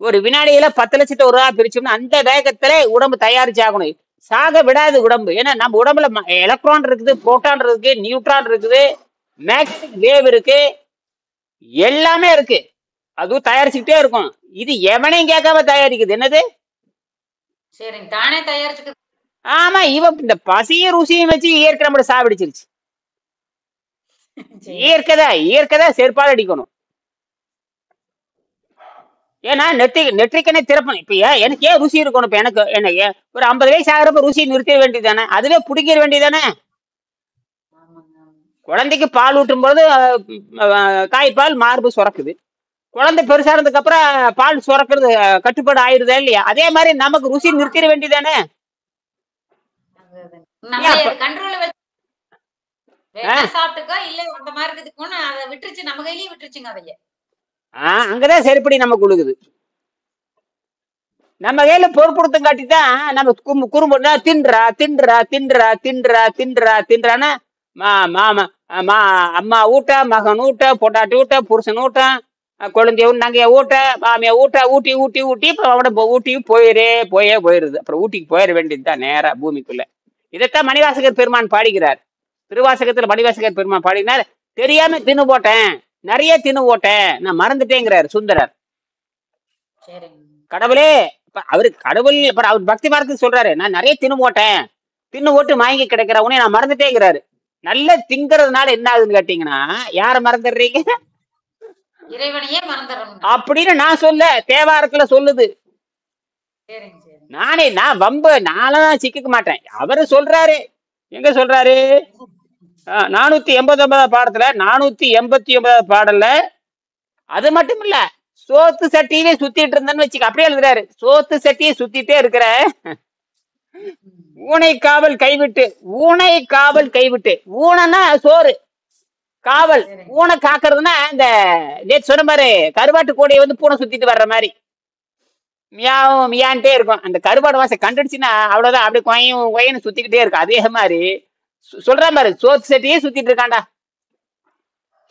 ஒரு வினாடியில 10,00,000 பிரிச்சோம்னா அந்த வேகத்துல உடம்பு தயாரிச்சாகணும். சாக விடாது உடம்பு. ஏன்னா நம்ம உடம்புல எலக்ட்ரான் இருக்குது, புரோட்டான் இருக்கு, நியூட்ரான் இருக்குது, மேக்னெட்டிக் வேவ் இருக்கு, எல்லாமே இருக்கு. அதுவும் தயாரிச்சுக்கிட்டே இருக்கும். இது எவனையும் கேட்காம தயாரிக்குது. என்னது? சரிங்க, தானே தயாரிச்சுக்க. ஆமா, இவன் இந்த பசியும் ருசியும் வச்சு இயற்கை நம்மள சாப்பிடிச்சிருச்சு. இயற்கைதான் செருப்பால் அடிக்கணும். ஏன்னா நெற்றிக்கனே திறப்பணும். இப்ப எனக்கு ஏன் ருசி இருக்கணும்? இப்ப எனக்கு என்ன ஒரு 50 வயசு ஆகிறப்ப ருசி நிறுத்த வேண்டியதானே? அதுவே பிடிக்கிற வேண்டியதானே? குழந்தைக்கு பால் ஊட்டும் போது தாய்ப்பால் மார்பு சுரக்குது. குழந்தை பெருசானதுக்கு அப்புறம் பால் சுரக்கிறது கட்டுப்பாடு ஆயிருதா இல்லையா? அதே மாதிரி நமக்கு ருசி நிறுத்திட வேண்டியதானே? அங்கதான் சரிப்படி நம்ம கொடுக்குது. நம்ம கையில பொறுப்படுத்தும் காட்டிதான் நம்ம குறும்பு தின்றா தின்றா தின்றா தின்றா தின்றா தின்றானா அம்மா ஊட்ட, மகன் ஊட்ட, பொண்டாட்டி ஊட்ட, புருஷன் ஊட்ட, குழந்தைய நங்கைய ஊட்ட, மாமியா ஊட்ட, ஊட்டி ஊட்டி ஊட்டி இப்ப அவட ஊட்டி போயிருது. அப்புறம் ஊட்டிக்கு போயிட வேண்டியதுதான் நேரா பூமிக்குள்ள. இதைத்தான் மணிவாசகர் பெருமான் பாடிக்கிறார். திருவாசகத்துல மணிவாசகர் பெருமான் பாடினார், தெரியாம தின்னு போட்டேன், நிறைய தின்னு போட்டேன், நான் மறந்துட்டேங்கிறார் சுந்தரர். கடவுளே அவரு கடவுள் அவர் பக்தி மார்க்கு சொல்றாரு, நான் நிறைய தின்னு போட்டு மயங்கி கிடைக்கிற உடனே நான் மறந்துட்டேங்கிறாரு. நல்ல திங்கிறதுனால என்ன ஆகுதுன்னு கேட்டீங்கன்னா, யார மறந்துடுறீங்க? இறைவனையே மறந்துடுறோம் அப்படின்னு நான் சொல்ல தேவாரத்துல சொல்லுது. நான் வம்பு நானும் சிக்க மாட்டேன். அவரு சொல்றாரு. எங்க சொல்றாரு? 489 பாடத்துல 489 பாடல்ல அது மட்டும் இல்ல, சோத்து சட்டியே சுத்திட்டு இருந்தேன்னு வச்சுக்க, அப்படியே எழுதுறாரு. சோத்து சட்டியை சுத்திட்டே இருக்கிற ஊனை காவல் கைவிட்டு ஊனைன்னா சோறு, காவல் ஊனை காக்குறதுன்னா இந்த நேற்று சொன்ன மாதிரி கருவாட்டு கூடையை வந்து பூனை சுத்திட்டு வர்ற மாதிரி மியாவும் மியான்ட்டே இருக்கும். அந்த கருவாடு வாசம் கண்டுடுச்சுன்னா அவ்வளவுதான், அப்படியே கொயன்னு சுத்திக்கிட்டே இருக்கும். அதே மாதிரி சொல்ற மாதிரி சோத்து சட்டியே சுத்திட்டு இருக்காண்டா.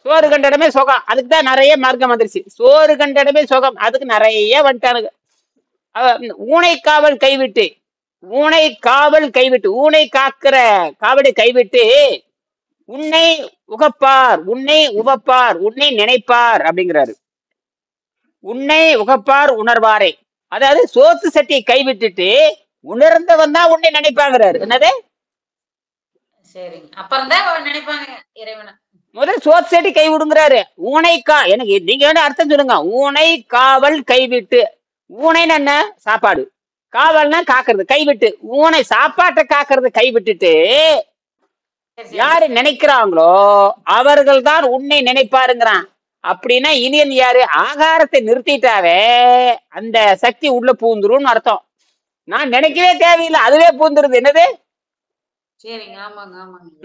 சோறு கண்ட இடமே சுகம், அதுக்கு தான் நிறைய மார்க்கம் வந்துருச்சு. சோறு கண்ட இடமே சுகம், அதுக்கு நிறைய வந்துட்டானுங்க. ஊனை காவல் கைவிட்டு ஊனை காக்கிற காவலை கைவிட்டு உன்னை உகப்பார், உன்னை நினைப்பார் அப்படிங்கிறாரு. உன்னை உகப்பார் உணர்வாரே, அதாவது சோத்து சட்டியை கைவிட்டுட்டு உணர்ந்தவன் தான் உன்னை நினைப்பாங்கிறாரு. என்னது? முதல் சோத்து சட்டி கை விடுங்கிறாரு. எனக்கு நீங்க வேணும் அர்த்தம் சொல்லுங்க. ஊனை காவல் கைவிட்டு, ஊனைன்னு என்ன? சாப்பாடு, காவல்னா காக்குறது, கைவிட்டு ஊனை சாப்பாட்டை காக்குறது கைவிட்டுட்டு யாரு நினைக்கிறாங்களோ அவர்கள் தான் உன்னை நினைப்பாருங்கிறான். அப்படின்னா இனியன் யாரு? ஆகாரத்தை நிறுத்திட்டாவே அந்த சக்தி உள்ள பூந்துரும் அர்த்தம். நான் நினைக்கவே தேவையில்லை, அதுவே பூந்துருது. என்னது?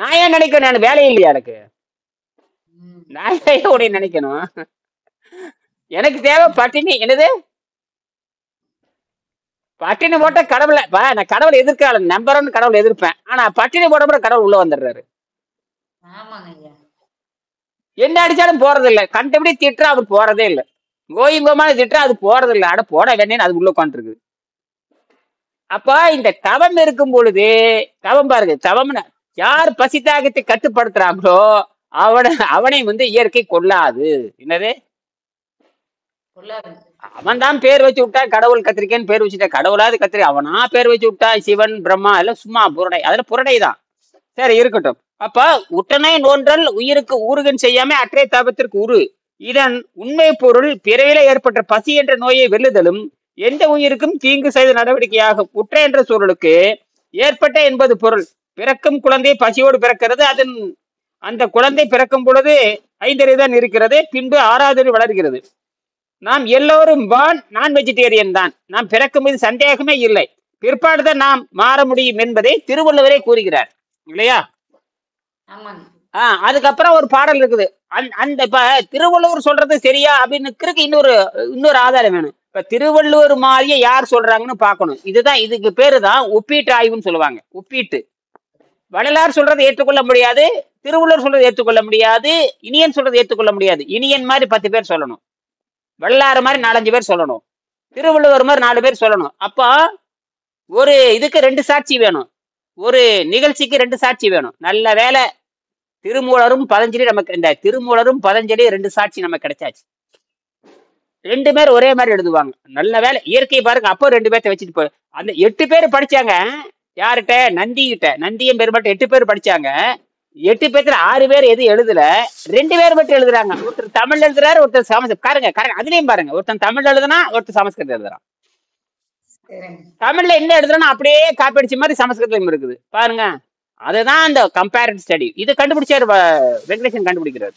நான் ஏன் நினைக்கணும்? நான் வேலை இல்லையா எனக்கு? நான் உடைய நினைக்கணும்? எனக்கு தேவை பட்டினி. என்னது? பட்டினி போட்ட கடவுளை நான் கடவுளை எதிர்க்கால, நம்பர் 1 கடவுளை எதிர்ப்பேன். ஆனா பட்டினி போட கடவுள் உள்ள வந்துடுறாரு. என்ன அடிச்சாலும் போறது இல்லை, கண்டபடி திட்டுறா அவர் போறதே இல்லை, கோயிங்கோமான திட்டுறா அது போறது இல்லை. ஆனா போட வேண்டியன்னு அது உள்ள உட்காந்துருக்கு. அப்ப இந்த தவம் இருக்கும் பொழுது, தவம் பாருங்க, தவம்னு யார் பசி தாகத்தை கட்டுப்படுத்துறாங்களோ அவனை வந்து இயற்கை கொள்ளாது. என்னது? அவன் தான் பேர் வச்சு விட்டா, கடவுள் கத்திரிக்கைன்னு பேர் வச்சுட்டா, கடவுளாவது கத்திரி அவனா பேர் வச்சு விட்டா, சிவன் பிரம்மா எல்லாம் சும்மா புரடை, அதுல புரடை தான். சரி இருக்கட்டும். அப்ப உட்டனை நோன்றல் உயிருக்கு ஊறுகன் செய்யாம அற்றை தாபத்திற்கு உரு. இதன் உண்மை பொருள் பிறவில ஏற்பட்ட பசி என்ற நோயை வெல்லுதலும் எந்த உயிருக்கும் தீங்கு செய்த நடவடிக்கையாகும். உற்ற என்ற சூழலுக்கு ஏற்பட்ட என்பது பொருள். பிறக்கும் குழந்தை பசியோடு பிறக்கிறது. அந்த குழந்தை பிறக்கும் பொழுது 5 அறிவு தான் இருக்கிறது, பின்பு 6வது அறிவு வளர்கிறது. நாம் எல்லோரும் நான் வெஜிடேரியன் தான். நாம் பிறக்கும் மீது சந்தேகமே இல்லை. பிற்பாடுதான் நாம் மாற முடியும் என்பதை திருவள்ளுவரே கூறுகிறார் இல்லையா? அதுக்கப்புறம் ஒரு பாடல் இருக்குது. அந்த இப்ப திருவள்ளுவர் சொல்றது சரியா அப்படின்னு இன்னொரு ஆதாரம் வேணும். இப்ப திருவள்ளுவர் மாதிரியே யார் சொல்றாங்கன்னு பார்க்கணும். இதுக்கு பேரு தான் ஒப்பீட்டு ஆய்வுன்னு சொல்லுவாங்க. ஒப்பீட்டு வள்ளலார் சொல்றதை ஏற்றுக்கொள்ள முடியாது, திருவள்ளுவர் சொல்றதை ஏற்றுக்கொள்ள முடியாது, இனியன் சொல்றதை ஏற்றுக்கொள்ள முடியாது. இனியன் மாதிரி 10 பேர் சொல்லணும், வள்ளலாறு மாதிரி 4-5 பேர் சொல்லணும், திருவள்ளுவர் மாதிரி 4 பேர் சொல்லணும். அப்போ ஒரு இதுக்கு 2 சாட்சி வேணும், ஒரு நிகழ்ச்சிக்கு 2 சாட்சி வேணும். நல்ல வேலை திருமூலரும் பதஞ்சலி நமக்கு, இந்த திருமூலரும் பதஞ்சலி 2 சாட்சி நமக்கு கிடைச்சாச்சு. 2 பேர் ஒரே மாதிரி எழுதுவாங்க. நல்ல வேலை இயற்கை பாருங்க. அப்போ 2 பேர்த்த வச்சுட்டு போய் அந்த 8 பேர் படிச்சாங்க. யார்கிட்ட? நந்தியும் பெருமாட்ட 8 பேர் படிச்சாங்க. 8 பேர்த்துல 6 பேர் எது எழுதல, 2 பேர் மட்டும் எழுதுறாங்க. ஒருத்தர் தமிழ் எழுதுறாரு, ஒருத்தர் சமஸ்கிருதம். அதுலயும் பாருங்க, ஒருத்தன் தமிழ் எழுதுனா, ஒருத்தர் சமஸ்கிருதம் எழுதுறான். தமிழ்ல என்ன எழுதுறானோ அப்படியே காப்பி அடிச்ச மாதிரி சமஸ்கிருதம் இருக்குது பாருங்க. அதுதான் அந்த கம்பேரிட்டிவ் ஸ்டடி. இது கண்டுபிடிச்சாரு வெங்கடேசன், கண்டுபிடிக்கிறாரு.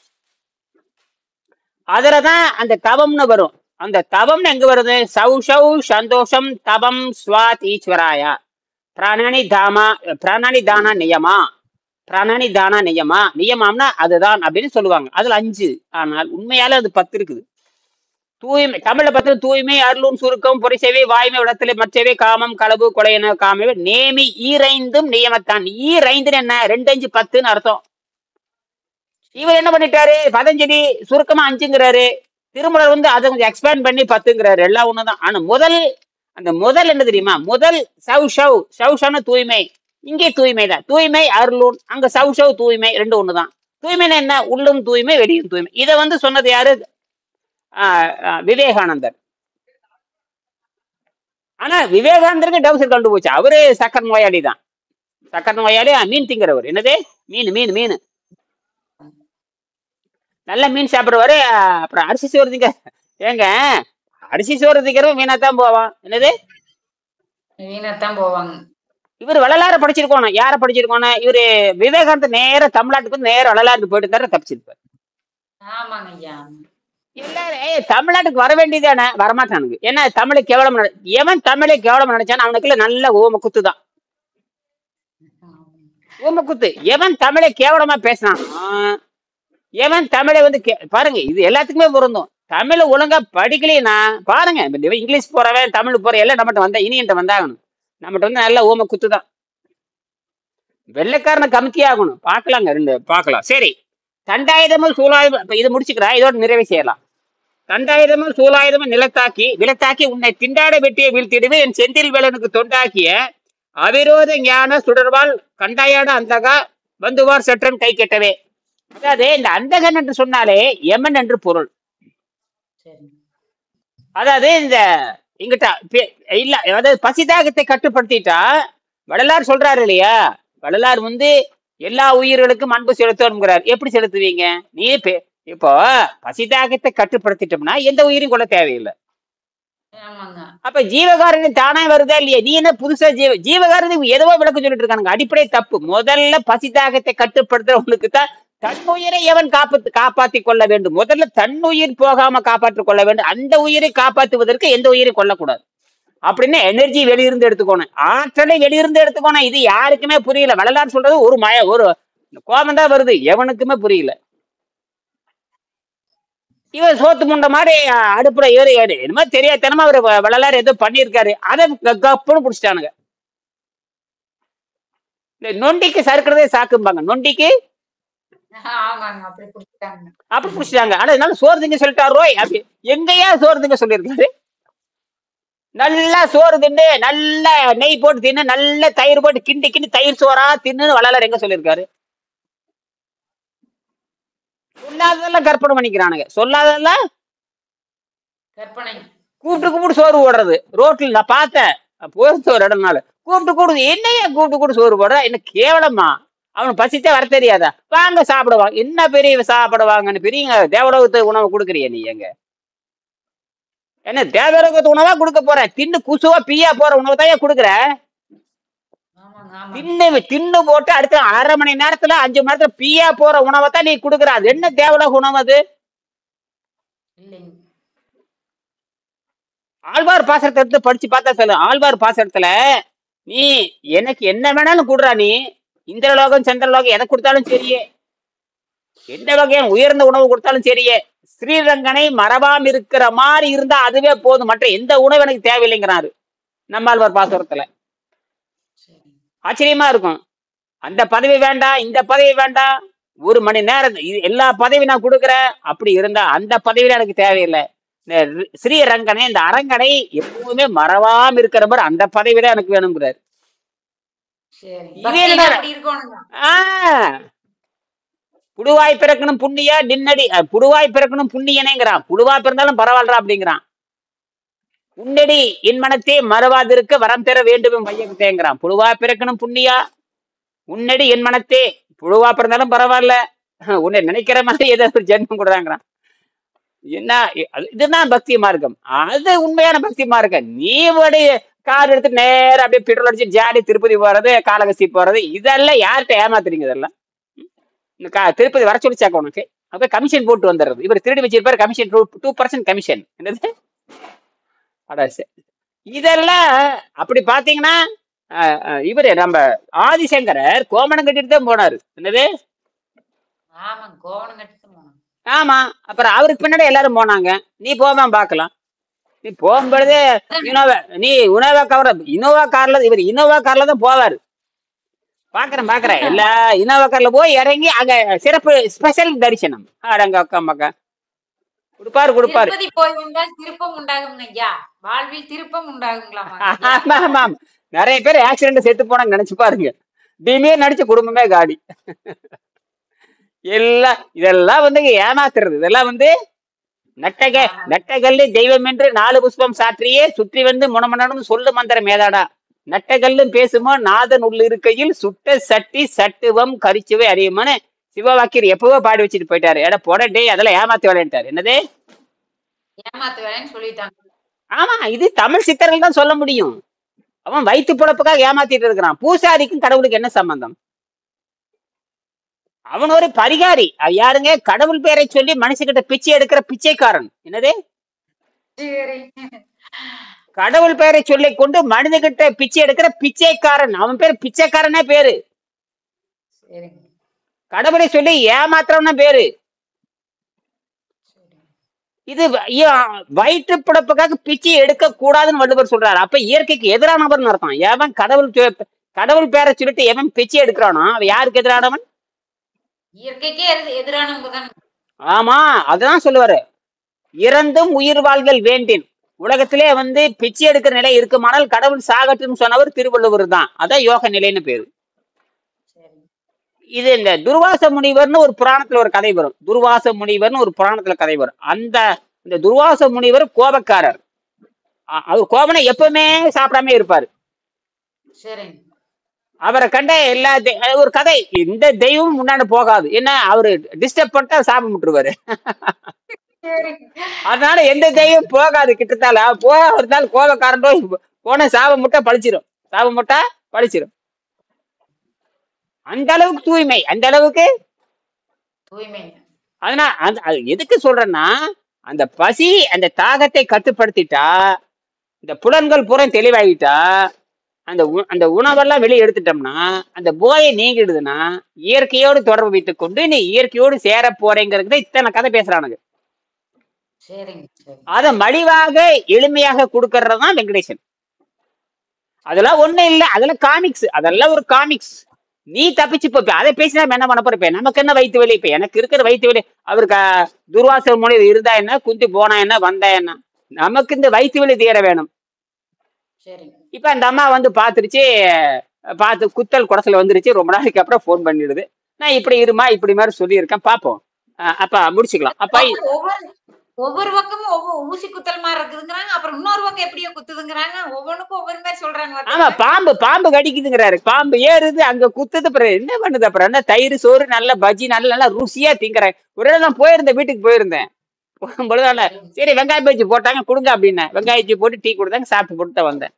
அதுலதான் அந்த தவம்னு வரும். அந்த தவம்னு எங்க வருது? சௌஷௌ சந்தோஷம் தபம் ஸ்வாத் ஈஸ்வராயா பிராணானி தானா நியமா நியமம்னா அதுதான் அப்படின்னு சொல்லுவாங்க. அதுல 5, ஆனால் உண்மையால அது 10 இருக்குது. தூய்மை தமிழ்ல 10. தூய்மை, அருளும், சுருக்கம், பொறிசேவை, வாய்மை, உடத்தலை, மற்றவை, காமம், களவு, கொலையன, காமவை, நேமி, ஈரைந்தும் நியமத்தான். ஈரைந்துன்னு என்ன? 2, 5, 10ன்னு அர்த்தம். இவர் என்ன பண்ணிட்டாரு? பதஞ்சலி சுருக்கமா 5ங்கிறாரு, திருமூலர் அதை கொஞ்சம் எக்ஸ்பேண்ட் பண்ணி 10ங்கிறாரு. எல்லாம் ஒண்ணுதான். ஆனா அந்த முதல் என்ன தெரியுமா? முதல் சௌஷவ்னு தூய்மை, இங்கே தூய்மை தான். தூய்மை அருளும், அங்க சௌஷவ் தூய்மை, 2 ஒண்ணுதான். தூய்மைன்னா என்ன? உள்ளும் தூய்மை, வெளியும் தூய்மை. இதை சொன்னது யாரு? விவேகானந்தர். ஆனா விவேகானந்தருக்கு டவுசர் கண்டு போச்சு. அவரு சக்கர நோயாளி தான். சக்கர நோயாளி, மீன் திங்கிறவர். என்னது? மீன் நல்ல மீன் சாப்பிடுவாரு. அப்புறம் அரிசி சோறு திங்க. ஏங்க, அரிசி சோறு திங்கிறவன் மீனாத்தான் போவான். என்னது? மீனாத்தான் போவாங்க. இவர் வள்ளலார படிச்சிருக்கோம். யார படிச்சிருக்கோம்? இவரு விவேகானந்தர் நேர தமிழ்நாட்டுக்கு நேர வள்ளலாருக்கு போயிட்டு இருந்தாரு, தப்பிச்சிருப்பாரு. ஆமாங்க ஐயா. எல்லாரும் தமிழ்நாட்டுக்கு வர வேண்டியதானே, வரமாட்டானுங்க. ஏன்னா தமிழை கேவலம் எவன் தமிழை கேவலம் நினைச்சான் அவனுக்குள்ள நல்ல ஓம குத்து தான். ஓம குத்து. எவன் தமிழை கேவலமா பேசினான், எவன் தமிழை பாருங்க, இது எல்லாத்துக்குமே பொருந்தும். தமிழ் ஒழுங்கா படிக்கலைன்னா பாருங்க, இங்கிலீஷ் போறவன் தமிழ் போற எல்லாம் நம்மகிட்ட வந்தா இனியன்ட்ட வந்தாகணும். நம்மகிட்ட நல்ல ஓம குத்து தான். வெள்ளைக்காரனை கமிட்டி ஆகணும். பார்க்கலாங்க, 2 பார்க்கலாம். சரி, தண்டாயுதமும் சூலாயுதம், இது முடிச்சுக்கிறா, இதோட நிறைவே செய்யலாம். தண்டாயுதமும் சூலாயுதமும் விலத்தாக்கி உன்னை திண்டாட வெட்டிய வீழ்த்திடுவே, என் செந்தில் வேலனுக்கு தொண்டாக்கிய அவிரோத ஞான சுடர்வால் கண்டாயாட அந்தகா வந்துவார் சற்றன் கை கெட்டவே. அதாவது இந்த அந்தகன் என்று சொன்னாலே யமன் என்று பொருள். அதாவது இங்கிட்ட இல்ல, அதாவது பசிதாகத்தை கட்டுப்படுத்திட்டா, வள்ளலார் சொல்றாரு இல்லையா, வள்ளலார் எல்லா உயிர்களுக்கும் அன்பு செலுத்தணுங்கிறார். எப்படி செலுத்துவீங்க? நீ இப்போ பசிதாகத்தை கட்டுப்படுத்திட்டோம்னா எந்த உயிரையும் கொள்ள தேவையில்லை. அப்ப ஜீவகாரணி தானே வருதா இல்லையா? நீ என்ன புதுசா ஜீவகாரணி எதவோ விளக்கம் சொல்லிட்டு இருக்கானுங்க. அடிப்படை தப்பு. முதல்ல பசிதாகத்தை கட்டுப்படுத்துறவனுக்கு தான் தன்னுயிரை எவன் காப்பாத்தி கொள்ள வேண்டும். முதல்ல தன்னுயிர் போகாம காப்பாற்றிக் கொள்ள வேண்டும். அந்த உயிரை காப்பாற்றுவதற்கு எந்த உயிரை கொல்லக்கூடாது. அப்படின்னு எனர்ஜி வெளியிருந்து எடுத்துக்கணும், ஆற்றலை வெளியிருந்து எடுத்துக்கணும். இது யாருக்குமே புரியல. வள்ளலார் சொல்றது ஒரு கோபம் தான் வருது, எவனுக்குமே புரியல. இவர் சோத்து முண்ட மாதிரி அடுப்புல ஏறி என்னமோ தெரியாதனமா அவர் வள்ளலார் ஏதோ பண்ணியிருக்காரு, அதை கப்புன்னு புடிச்சிட்டானுங்க. இந்த நொண்டிக்கு சறுக்கிறதே சாக்கும்பாங்க. நொண்டிக்கு அப்படி புடிச்சிட்டாங்க. ஆனா இதனால சோறு திங்க சொல்லிட்டாரோ, அப்படி எங்கேயா சோறு திங்க சொல்லியிருக்காரு? நல்லா சோறு தின்னு, நல்ல நெய் போட்டு தின்னு, நல்ல தயிர் போட்டு கிண்டி தயிர் சோறா தின்னு வள்ளலார் எங்க சொல்லியிருக்காரு? சொல்லாததெல்லாம் கற்பனை பண்ணிக்கிறானுங்க. சொல்லாததெல்லாம் கற்பனை. கூப்பிட்டு சோறு போடுறது ரோட்ல நான் பார்த்தேன். போறது ஒரு இடம்னால கூப்பிட்டு என்னையா கூப்பிட்டு சோறு போடுற, என்ன கேவலமா? அவனுக்கு பசித்தே வர தெரியாதா? வாங்க சாப்பிடுவாங்க. என்ன பெரிய சாப்பிடுவாங்கன்னு பெரிய தேவலோகத்து உணவு கொடுக்குறிய நீ? எங்க என்ன தேவலோகத்து உணவா கொடுக்க போற? தின்னு குசுவா பீயா போற உணவு தான் கொடுக்குற. தின்னு போட்டு அடுத்த 1/2 மணி நேரத்துல 5 மணி நேரத்துல பீயா போற உணவை தான் நீ கொடுக்குற. அது என்ன தேவலோக உணவு அது? ஆழ்வார் பாசனத்தை எடுத்து படிச்சு பார்த்தா சொல்லு. ஆழ்வார் பாசனத்துல நீ எனக்கு என்ன வேணாலும் கொடுறா, நீ இந்திரலோகம் சந்திரலோகம் எதை கொடுத்தாலும் சரியே, எந்த வகையான உயர்ந்த உணவு கொடுத்தாலும் சரியே, ஸ்ரீரங்கனை மறவாம இருக்கிற மாதிரி இருந்தா அதுவே போதும், மற்ற எந்த உணவு எனக்கு தேவையில்லைங்கிறாரு நம்மாழ்வார் பாசுரத்துல. சரி. ஆச்சரியமா இருக்கும். அந்த பதவி வேண்டாம், இந்த பதவி வேண்டாம், 1 மணி நேரம் எல்லா பதவி நான் கொடுக்குறேன் அப்படி இருந்தா அந்த பதவியில எனக்கு தேவையில்லை. இந்த ஸ்ரீரங்கனை, இந்த அரங்கனை எப்பவுமே மறவாம இருக்கிற மாதிரி அந்த பதவி தான் எனக்கு வேணுங்கிறாரு. சரி. இது பக்தினா என்னடா அப்படி இருக்கணுங்க. ஆஹ் புடுவாய் பிறக்கணும் புண்ணிய நின்னடி புடுவாய் பிறக்கணும் புண்ணியனேங்கிறான். புடுவா பிறந்தாலும் பரவாயில்லா அப்படிங்கிறான். உன்னடி என் மனத்தே மறவாதிருக்க வரம் பெற வேண்டும் வையகத்தேங்கிறான். புழுவா பிறக்கணும் புண்ணியா, உன்னடி என் மனத்தே, புழுவா பிறந்தாலும் பரவாயில்ல, உன்னை நினைக்கிற மாதிரி ஏதாவது ஒரு ஜென்மம் கொடுறாங்கிறான். என்ன இதுதான் பக்தி மார்க்கம். அது உண்மையான பக்தி மார்க்கம். நீ கார் எடுத்து நேரம் அப்படியே பெட்ரோல் அடிச்சு ஜாலி திருப்பதி போறது, காலகஸ்தி போறது, இதெல்லாம் யார்கிட்ட ஏமாத்துறீங்க? இதெல்லாம் திருப்பதி வர சொல்லிச்சாக்க உனக்கு அப்ப கமிஷன் போட்டு வந்துடுறது. இவர் திருடி வச்சிருப்பாரு கமிஷன் 2% கமிஷன். என்னது அடா இதெல்லாம் அப்படி பாத்தீங்கன்னா இவரு நம்ம ஆதிசங்கரர் கோமணம் கட்டிட்டு தான் போனாரு. என்னது ஆமாங்க, கோவணம் கட்டிட்டு போனோம். ஆமா. அப்புறம் அவருக்கு பின்னாடி எல்லாரும் போனாங்க. நீ போவான் பாக்கலாம். நீ போகும்பொழுது இனோவா கார்ல இவர் இனோவா கார்ல தான் போவாரு. பாக்குறேன் எல்லா இனோவா கார்ல போய் இறங்கி அங்க சிறப்பு ஸ்பெஷல் தரிசனம் அடங்க அக்கா மக்கா கொடுப்பாரு. திருப்பதி போய் வந்தால் திருப்பம் உண்டாகும் ஐயா, வாழ்வில் திருப்பம் உண்டாகுங்களாமா? ஆமா ஆமா. நிறைய பேர் ஆக்சிடென்ட் செத்து போனாங்க நினைச்சு பாருங்க. திடீர்னு நடிச்ச குடும்பமே காடி. இதெல்லாம் வந்து ஏமாத்துறது. இதெல்லாம் வந்து நட்டகல்லு தெய்வம் என்று 4 புஷ்பம் சாற்றியே சுற்றி வந்து முனமனனும் சொல்லு மந்திரம் ஏதாடா, நட்டகல்லும் பேசுமோ நாதன் உள்ள இருக்கையில் சுட்ட சட்டி சட்டுவம் கரிச்சுவை அறியுமான்னு சிவவாக்கியர் எப்பவோ பாடி வச்சுட்டு போயிட்டாரு. எட போடே அதெல்லாம் ஏமாத்து வேலைன்ட்டாரு. என்னது ஏமாத்து வேலைன்னு சொல்லிட்டாங்க. ஆமா, இது தமிழ் சித்தர்கள் தான் சொல்ல முடியும். அவன் வயிற்று பொழப்புக்காக ஏமாத்திட்டு இருக்கிறான். பூசாரிக்கும் கடவுளுக்கு என்ன சம்பந்தம்? அவன் ஒரு பரிகாரி. யாருங்க? கடவுள் பேரை சொல்லி மனுஷகிட்ட பிச்சை எடுக்கிற பிச்சைக்காரன். என்னது கடவுள் பேரை சொல்லி கொண்டு மனிதகிட்ட பிச்சை எடுக்கிற பிச்சைக்காரன். அவன் பேரு பிச்சைக்காரனே பேரு. கடவுளை சொல்லி ஏமாத்திரம்னா பேரு. இது வயிற்று பிழப்புக்காக பிச்சை எடுக்க கூடாதுன்னு வள்ளுவர் சொல்றாரு. அப்ப இயற்கைக்கு எதிரானவர்னு அர்த்தம். எவன் கடவுள் பேரை சொல்லிட்டு எவன் பிச்சை எடுக்கிறானோ அவன் யாருக்கு எதிரானவன்? இயற்கைக்கே எதிரானவங்க. ஆமா, அதான் சொல்லுவாரு. இறந்தும் உயிர் வாழ்கள் வேண்டின். உலகத்திலே வந்து பிச்சை எடுக்கிற நிலை இருக்குமானால் கடவுள் சாகட்டுன்னு சொன்னவர் திருவள்ளுவர் தான். அதான் யோக நிலைன்னு பேரு. இது இந்த துர்வாச முனிவர்னு ஒரு புராணத்துல ஒரு கதை வரும். துர்வாச முனிவர்னு ஒரு புராணத்துல கதை வரும். இந்த துர்வாச முனிவர் கோபக்காரர். அவர் கோபனை எப்பவுமே சாப்பிடாம இருப்பாரு. அவரை கண்ட எல்லா ஒரு கதை, இந்த தெய்வம் முன்னாடி போகாது. என்ன அவரு டிஸ்டர்ப் பண்ணிட்டா சாபம் விட்டுருவாரு. அதனால எந்த தெய்வம் போகாது கிட்டத்தால. ஒரு நாள் கோபக்காரன் போன சாபம் முட்டா பழிச்சிரும். அந்த அளவுக்கு தூய்மை, அந்த அளவுக்கு தூய்மை. அதனால எதுக்கு சொல்றேன்னா, அந்த பசி அந்த தாகத்தை கட்டுப்படுத்திட்டா, இந்த புலன்கள் பூரா தெளிவாகிட்டா, அந்த உணவெல்லாம் வெளியே எடுத்துட்டோம்னா அந்த போதை நீங்கிடுதுன்னா இயற்கையோடு தொடர்பு வைத்துக் கொண்டு நீ இயற்கையோடு சேர போறேங்கிறது இத்தனை கதை பேசுறானுங்க. அத மலிவாக எளிமையாக கொடுக்கறதுதான் வெங்கடேசன். அதெல்லாம் ஒண்ணு இல்ல, அதெல்லாம் காமிக்ஸ். அதெல்லாம் ஒரு காமிக்ஸ். நீ தப்பிச்சு போப்ப அதை பேசினா என்ன பண்ண போறப்ப? நமக்கு என்ன வயிற்று வலி? இப்ப எனக்கு இருக்கிற வயிற்று வலி அவருக்கு துர்வாச மொழி இருந்தா என்ன, குந்தி போனா என்ன, வந்தா என்ன? நமக்கு இந்த வயிற்று வலி தீர வேணும். இப்ப அந்த அம்மா வந்து பார்த்து குத்தல் குடத்துல வந்துருச்சு. ரொம்ப நாளைக்கு அப்புறம் போன் பண்ணிடுது. நான் இப்படி இருமா இப்படி மாதிரி சொல்லியிருக்கேன், பாப்போம். அப்ப முடிச்சுக்கலாம். அப்ப ஒவ்வொரு பக்கமும் ஒவ்வொரு ஊசி குத்தல் மாதிரி இருக்குதுங்கிறாங்க. அப்புறம் இன்னொரு பக்கம் எப்படியோ குத்துதுங்கிறாங்க. ஒவ்வொன்றுக்கும் ஒவ்வொரு மாதிரி சொல்றாங்க. ஆமா, பாம்பு கடிக்குதுங்கிறாரு. பாம்பு ஏறுது, அங்க குத்துது. அப்புறம் என்ன பண்ணுது? அப்புறம் என்ன தயிர் சோறு நல்ல பஜ்ஜி நல்லா ருசியா திங்கிறேன். ஒரு நாள் நான் போயிருந்தேன், வீட்டுக்கு போயிருந்தேன். போகும்பொழுது சரி வெங்காய பஜ்ஜி போட்டாங்க கொடுங்க அப்படின்னு வெங்காய பஜ்ஜி போட்டு டீ கொடுத்தாங்க, சாப்பிட்டு போட்டு தான் வந்தேன்.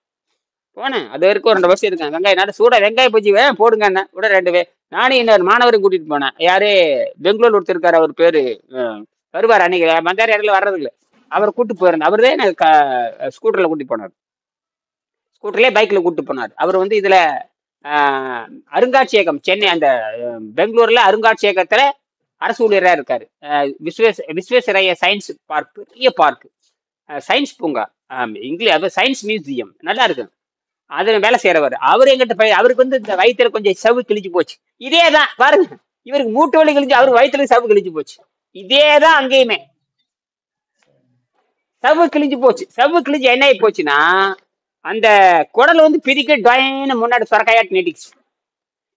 போனேன். அது வரைக்கும் 2 வருஷம் இருக்கேன். வெங்காயம் நல்ல சூடா வெங்காய பஜ்ஜி போடுங்க என்ன கூட 2 பேர். நானும் இன்னொரு மாணவரையும் கூட்டிட்டு போனேன். யாரு பெங்களூர் ஒருத்தர் இருக்காரு, அவர் பேரு வருவார். அன்னைக்கு மந்தாரி இடத்துல வர்றது இல்லை. அவர் கூட்டு போயிருந்தார். அவர் தான் எனக்கு ஸ்கூட்டர்ல கூட்டிட்டு போனார். ஸ்கூட்டர்லேயே பைக்ல கூப்பிட்டு போனார். அவர் வந்து இதுல அருங்காட்சியகம் சென்னை அந்த பெங்களூர்ல அருங்காட்சியகத்துல அரசு ஊழியரா இருக்காரு. விஸ்வேஸ்வரைய சயின்ஸ் பார்க், பெரிய பார்க், சயின்ஸ் பூங்கா, இங்கிலீஷ் சயின்ஸ் மியூசியம் நல்லா இருக்கு. அதுல வேலை செய்யறவர் அவரு எங்கிட்ட அவருக்கு வந்து இந்த வயிற்றுல கொஞ்சம் சவ்வு கிழிச்சு போச்சு. இதேதான் பாருங்க, இவருக்கு மூட்டு வலி கிழிஞ்சு அவருக்கு வயிற்றுல சவ்வு கிழிச்சு போச்சு. இதேதான் அங்கேயுமே சவ்வு கிழிஞ்சு போச்சு. சவ்வு கிழிஞ்சு என்ன ஆகி போச்சுன்னா அந்த குடல் வந்து பிரிக்க டொயின்னு முன்னாடி சொரக்காயாட்டு நீட்டிச்சு.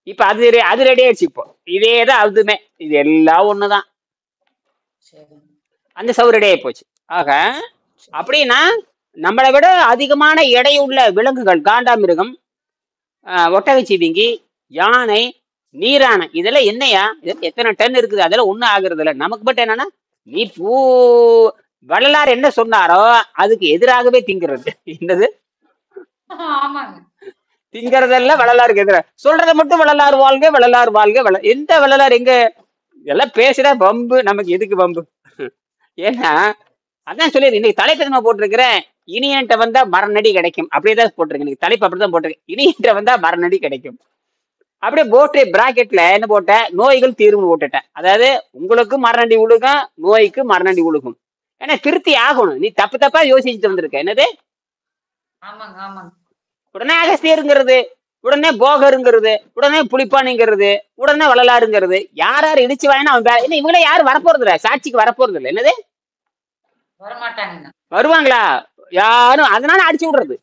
இப்ப அது ரெடி ஆயிடுச்சு. இப்போ இதேதான் அதுமே, இது எல்லாம் ஒண்ணுதான். அந்த சவ்வு ரெடி ஆகி போச்சு. ஆக அப்படின்னா நம்மளை விட அதிகமான எடையுள்ள விலங்குகள், காண்டாமிருகம், ஒட்டகச்சிவிங்கி, யானை, நீரானை, இதெல்லாம் என்னையா எத்தனை டன் இருக்குது, அதெல்லாம் ஒண்ணும் ஆகுறது இல்லை. நமக்கு மட்டும் என்னன்னா நீ வள்ளலார் என்ன சொன்னாரோ அதுக்கு எதிராகவே திங்கிறது. என்னது திங்கிறதெல்லாம் வள்ளலாருக்கு எதிராக சொல்றதை மட்டும் வள்ளலார் வாழ்க வள்ளலார் வாழ்க. எந்த வள்ளலார் எங்க எல்லாம் பேசுற பம்பு, நமக்கு எதுக்கு பம்பு? ஏன்னா அதான் சொல்லி இன்னைக்கு தலைப்பு நம்ம போட்டிருக்கிறேன், இனியன்ட்ட வந்தா மரணடி கிடைக்கும். அப்படியேதான் போட்டிருக்கேன் இன்னைக்கு தலைப்பு, அப்படிதான் போட்டிருக்கேன். இனியன்ட்ட வந்தா மரணடி கிடைக்கும். அப்படியே போட்டு பிராக்கெட்ல என்ன போட்டேன், நோய்கள் தீர்வு போட்டுட்டேன். அதாவது உங்களுக்கு மரணடி உழுகும், நோய்க்கு மரணடி உழுகும். ஏன்னா திருத்தி ஆகணும். நீ தப்பா யோசிச்சுட்டு வந்திருக்க. என்னது உடனே அகஸ்தியருங்கிறது, உடனே போகருங்கிறது, உடனே புலிப்பானிங்கிறது, உடனே வள்ளலாருங்கிறது. யார் இடிச்சு வாங்கினா அவன் என்ன, இவங்கள யாரும் வரப்போறது இல்லை, சாட்சிக்கு வரப்போறது இல்லை. என்னது வருவாங்களா யாரும்? அதனால அடிச்சு விடுறது,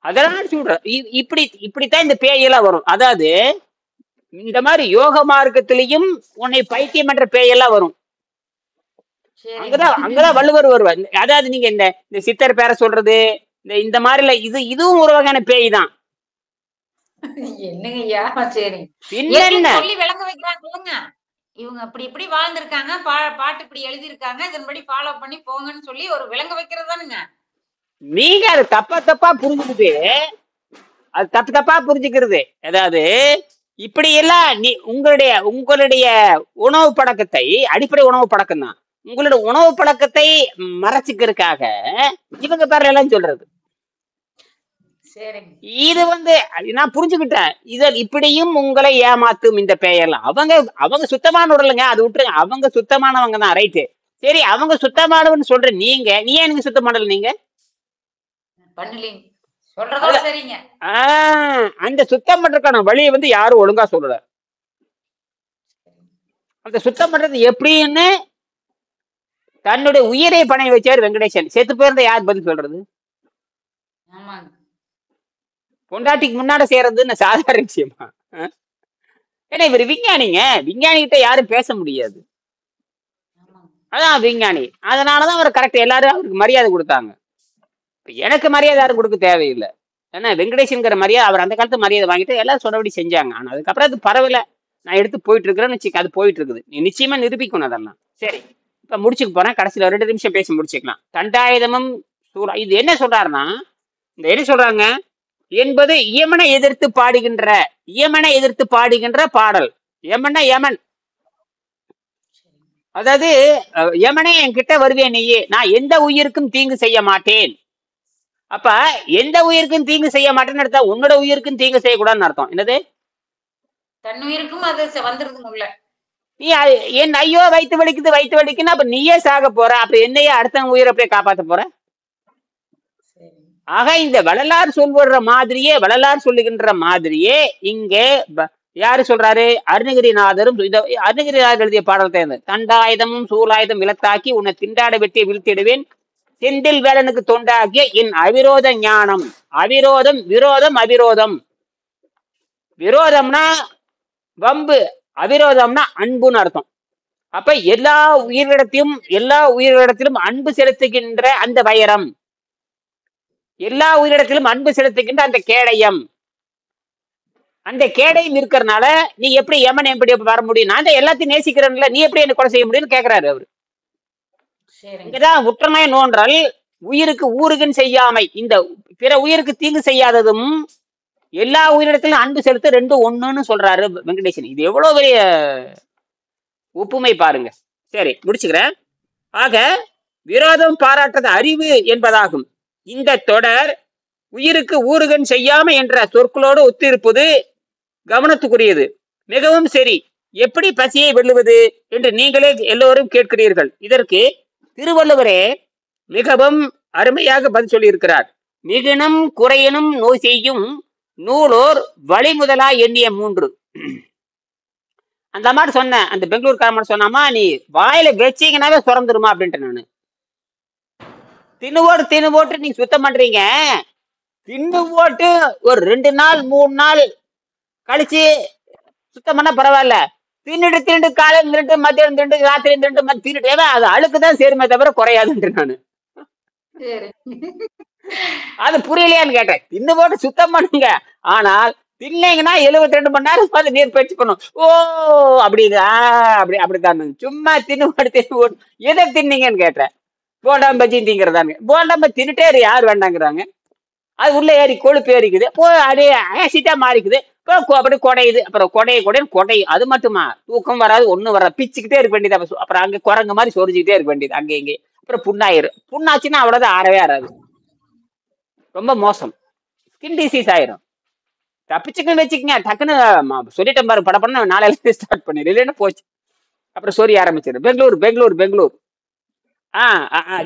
அதெல்லாம் அடிச்சு விடுறது. இப்படித்தான் இந்த பேயெல்லாம் வரும். அதாவது இந்த மாதிரி யோக மார்க்கத்திலையும் உன்னை பைத்தியம் என்ற பேயெல்லாம் வரும். அங்கதான் வள்ளுவர் வருவார். அதாவது நீங்க இந்த சித்தர் பேரை சொல்றது, இந்த மாதிரில இதுவும் ஒரு வகையான பேய் தான். என்னங்கய்யா? சரி, விளங்க வைக்கிறாங்க. இவங்க அப்படி இப்படி வாழ்ந்திருக்காங்க, பாட்டு இப்படி எழுதி இருக்காங்க, இதன்படி ஃபாலோ பண்ணி போங்கன்னு சொல்லி ஒரு விளங்க வைக்கிறது தானுங்க. நீங்க அது தப்பா புரிஞ்சுக்கிட்டு, அது தப்பா புரிஞ்சுக்கிறது. அதாவது இப்படி எல்லாம் நீ உங்களுடைய உணவு பழக்கத்தை, அடிப்படை உணவு பழக்கம் தான், உங்களுடைய உணவு பழக்கத்தை மறைச்சிக்கிறதுக்காக இவங்க பேர்ல எல்லாம் சொல்றது. இது வந்து நான் புரிஞ்சுக்கிட்டேன். இப்படியும் உங்களை ஏமாத்தும் இந்த பெயர்லாம். அவங்க சுத்தமான உடலுங்க, அது விட்டுருங்க. அவங்க சுத்தமானவங்க தான், ரைட்டு. சரி, அவங்க சுத்தமானவன்னு சொல்ற நீ ஏன் எனக்கு சுத்தமானல? நீங்க அந்த சுத்தம் பண்றதுக்கான வழியை வந்து யாரும் ஒழுங்கா சொல்லல. அந்த சுத்தம் பண்றது எப்படின்னு தன்னுடைய உயிரை பணைய வச்சாரு வெங்கடேசன். செத்து போயிருந்த யார் பதில் சொல்றது? பொண்டாட்டிக்கு முன்னாடி செய்யறதுன்னு சாதாரண விஷயமா? ஏன்னா இவர் விஞ்ஞானிங்க, விஞ்ஞானிகிட்ட யாரும் பேச முடியாது. அதான் விஞ்ஞானி. அதனாலதான் அவர் கரெக்ட், எல்லாரும் அவருக்கு மரியாதை கொடுத்தாங்க. எனக்கு மரியாதை யாரும் கொடுக்க தேவையில்லை. ஏன்னா வெங்கடேசன்கிற மரியாதை அவர் அந்த காலத்து மரியாதை வாங்கிட்டு எல்லாரும் சொன்னபடி செஞ்சாங்க. ஆனா அதுக்கப்புறம் அது பரவாயில்ல, நான் எடுத்து போயிட்டு இருக்கிறேன்னு வச்சுக்க, அது போயிட்டு இருக்குது. நீ நிச்சயமா நிரூபிக்கணும் அதெல்லாம். சரி, இப்ப முடிச்சுக்க போறேன். கடைசியில 2 நிமிஷம் பேசி முடிச்சுக்கலாம். தண்டாயுதமும் இது என்ன சொல்றாருன்னா, இந்த என்ன சொல்றாங்க என்பது யமனை எதிர்த்து பாடுகின்ற பாடல். யமன், அதாவது யமனே என்கிட்ட வருவேன் நீயே, நான் எந்த உயிருக்கும் தீங்கு செய்ய மாட்டேன். அப்ப எந்த உயிருக்கும் தீங்கு செய்ய மாட்டேன்னு எடுத்தா உன்னோட உயிருக்கும் தீங்கு செய்யக்கூடாதுன்னு அர்த்தம். என்னது? தன்னுயிருக்கும் அது வந்துருது. நீ என் ஐயோ வயிற்று வலிக்குன்னு அப்ப நீயே சாக போற, அப்ப என்னையே அடுத்த உயிரை அப்படியே காப்பாத்த போற. ஆக இந்த வள்ளலார் சொல்லுகின்ற மாதிரியே இங்கே யாரு சொல்றாரு? அருணகிரிநாதரும். அருணகிரிநாதர் எழுதிய பாடல் தேர்ந்து, தண்டாயுதமும் சூலாயுதம் இலத்தாக்கி உன்னை திண்டாட வெட்டி வீழ்த்திடுவேன், செந்தில் வேலனுக்கு தொண்டாகிய என் அவிரோத ஞானம். அவிரோதம், அவிரோதம். விரோதம்னா வம்பு, அவிரோதம்னா அன்புன்னு அர்த்தம். அப்ப எல்லா உயிரிடத்திலும் அன்பு செலுத்துகின்ற அந்த வைரம், எல்லா உயிரிடத்திலும் அன்பு செலுத்துகின்ற அந்த கேடயம், அந்த கேடயம் இருக்கிறதுனால நீ எப்படி யமன் எப்படி வர முடியும்? நான் தான் எல்லாத்தையும் நேசிக்கிறேன்ல, நீ எப்படி என்ன கொலை செய்ய முடியும்னு கேட்கிறாரு அவரு. இங்கதான் உற்றமாய் நோன்றல் உயிருக்கு ஊறுகன் செய்யாமை, இந்த பிற உயிருக்கு தீங்கு செய்யாததும் எல்லா உயிரிடத்திலும் அன்பு செலுத்த 2 ஒண்ணுன்னு சொல்றாரு வெங்கடேசன். இது எவ்வளவு பெரிய ஒப்புமை பாருங்க. சரி, முடிச்சுக்கிறேன். ஆக விரோதம் பாராட்டது அறிவு என்பதாகும். இந்த தொடர் உயிருக்கு ஊறுகன் செய்யாமை என்ற சொற்களோடு ஒத்திருப்பது கவனத்துக்குரியது. மிகவும் சரி. எப்படி பசியை வெல்லுவது என்று நீங்களே எல்லோரும் கேட்கிறீர்கள். இதற்கு திருவள்ளுவரே மிகவும் அருமையாக பதில் சொல்லியிருக்கிறார். மிகினும் குறையினும் நோய் செய்யும் நூலோர் வழிமுதலா எண்ணிய 3. அந்த மாதிரி சொன்னேன். அந்த பெங்களூர்காரன் சொன்னாமா, நீ வாயில வச்சீங்கன்னாவே சுரந்துருமா அப்படின்ட்டு. நானு தின்னு போட்டு நீங்க சுத்தம் பண்றீங்க, தின்னு போட்டு ஒரு 2 நாள் 3 நாள் கழிச்சு சுத்தம் பண்ணா பரவாயில்ல. தின்னுட்டு காலையில் தின்னுட்டு மத்தியானம் தின்னுட்டு ராத்திரி தின்னுட்டு தின்னுட்டே அது அழுக்குதான் சேருமே தவிர குறையாதுன்ற. நானு அது புரியலையான்னு கேட்டேன். தின்னு போட்டு சுத்தம் பண்ணுங்க, ஆனால் தின்னீங்கன்னா 72 மணி நேரம் நீர் பயிற்சி பண்ணும். ஓ அப்படிங்க, அப்படித்தான். சும்மா தின்னு போட்டு எதை தின்னீங்கன்னு கேட்டேன். போண்டாம் பஜ்ஜி திங்கிறதாங்க. போண்டாம் பஜ்ஜி தின்னுட்டே யார் வேண்டாங்கிறாங்க. அது உள்ள ஏறி கொழுப்பு ஏறிக்குது, அப்படியே ஆசிட்டா மாறிக்குது, அப்படி குடையுது. அப்புறம் குடையும். அது மட்டுமா, தூக்கம் வராது, ஒண்ணும் வராது, பிச்சுக்கிட்டே இருக்க வேண்டியது. அப்புறம் அங்க குரங்கு மாதிரி சொரிஞ்சுக்கிட்டே இருக்க வேண்டியது அங்கே இங்கே. அப்புறம் புண்ணாயிரும். புண்ணாச்சுன்னா அவ்வளவுதான், ஆறவே ஆறாது, ரொம்ப மோசம். ஸ்கின் டிசீஸ் ஆயிரும். தப்பிச்சுக்குன்னு வச்சுக்கங்க, டக்குன்னு சொல்லிட்டேன் பாரு, படப்பட நாளையில ஸ்டார்ட் பண்ணிடு, இல்லைன்னா போச்சு. அப்புறம் சொரிய ஆரம்பிச்சிடும். பெங்களூர்.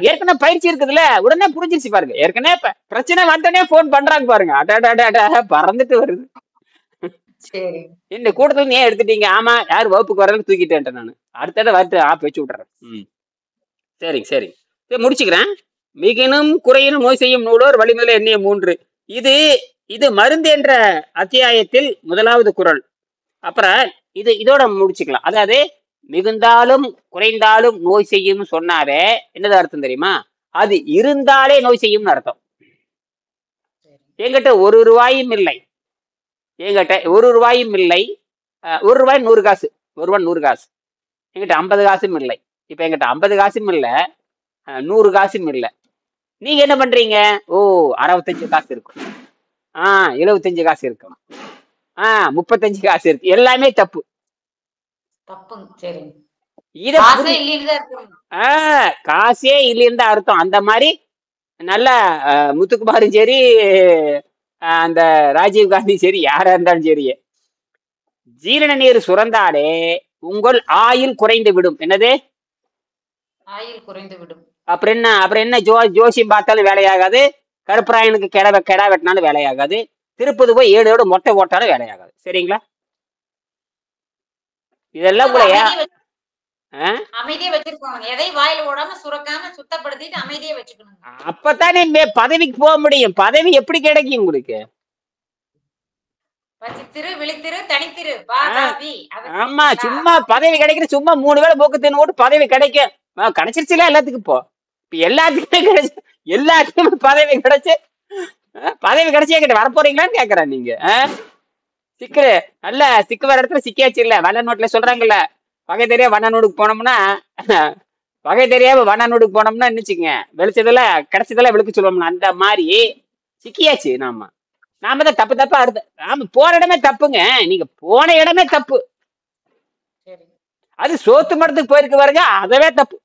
ஏற்கனவே பயிற்சி இருக்குதுல்ல, உடனே புரிஞ்சிருச்சு பாருங்க. ஏற்கனவே பிரச்சனை வந்தனே போன் பண்றாங்க பாருங்க. பறந்துட்டு வருது. இந்த கூட்டத்துல ஏன் எடுத்துட்டீங்க? ஆமா, யாரு வகுப்புக்கு வரலன்னு தூக்கிட்டேன் நான். அடுத்த வரட்டு வச்சு விட்டுறேன். சரி முடிச்சுக்கிறேன். மிகினும் குறையினும் நோய் செய்யும் நூலோர் வழிமுதல எண்ணிய 3. இது மருந்து என்ற அத்தியாயத்தில் 1வது குறள். அப்புறம் இதோட முடிச்சுக்கலாம். அதாவது மிகுந்தாலும் குறைந்தாலும் நோய் செய்யும் சொன்னாவே என்னது அர்த்தம் தெரியுமா? அது இருந்தாலே நோய் செய்யும்னு அர்த்தம். என்கிட்ட 1 ரூபாயும் இல்லை, 1 ரூபாயும் இல்லை. 1 ரூபாய் 100 காசு, 1 ரூபாய் 100 காசு. என்கிட்ட 50 காசும் இல்லை. இப்ப என்கிட்ட 50 காசும் இல்லை, 100 காசும் இல்லை. நீங்க என்ன பண்றீங்க? 65 காசு இருக்கும், 75 காசு இருக்கும், 35 காசு இருக்கு. எல்லாமே தப்பு. காசே இல்லைன்னு தான் அர்த்தம். அந்த மாதிரி நல்ல முத்துக்குமாரும் சரி, அந்த ராஜீவ் காந்தி சரி, யாரா இருந்தாலும் சரி, ஜீரண நீர் சுரந்தாலே உங்கள் ஆயுள் குறைந்து விடும். என்னது ஆயுள் குறைந்து விடும்? அப்புறம் என்ன ஜோசியம் பார்த்தாலும் வேலையாகாது, கருப்பராயனுக்கு கெடா வெட்டினாலும் வேலையாகாது, திருப்பதி போய் 7 மொட்டை ஓட்டாலும் வேலையாகாது. சரிங்களா? இதெல்லாம் கூட அமைதியா வச்சிருக்கோம். எதை வாயில ஓடாம சுரக்காம சுத்தப்படுத்திட்டு அமைதியா வச்சுக்கணும். அப்பதானே பதவிக்கு போக முடியும். பதவி எப்படி கிடைக்கும் உங்களுக்கு? ஆமா, சும்மா பதவி கிடைக்கிற, சும்மா 3 வேளை போக்கு தின்னு போட்டு பதவி கிடைக்கும். கிடைச்சிருச்சுல எல்லாத்துக்கும். இப்போ எல்லாத்துக்குமே பதவி கிடைச்சு கிட்ட வரப்போறீங்களான்னு கேக்குறேன். நீங்க நல்ல சிக்கு வர இடத்துல சிக்கியாச்சு இல்ல. வண்ண நோட்டுல சொல்றாங்கல்ல, வகை தெரியாம வண்ண நோட்டுக்கு போனோம்னா நினைச்சுக்கங்க, வெளிச்சதுல கிடைச்சதெல்லாம் விழுக்க சொல்லுவோம்னா அந்த மாதிரி சிக்கியாச்சு. நாம தான் தப்பா அடுத்து நாம போற இடமே தப்புங்க. நீங்க போன இடமே தப்பு. அது சோத்து மரத்துக்கு போயிருக்கு பாருங்க, அதவே தப்பு.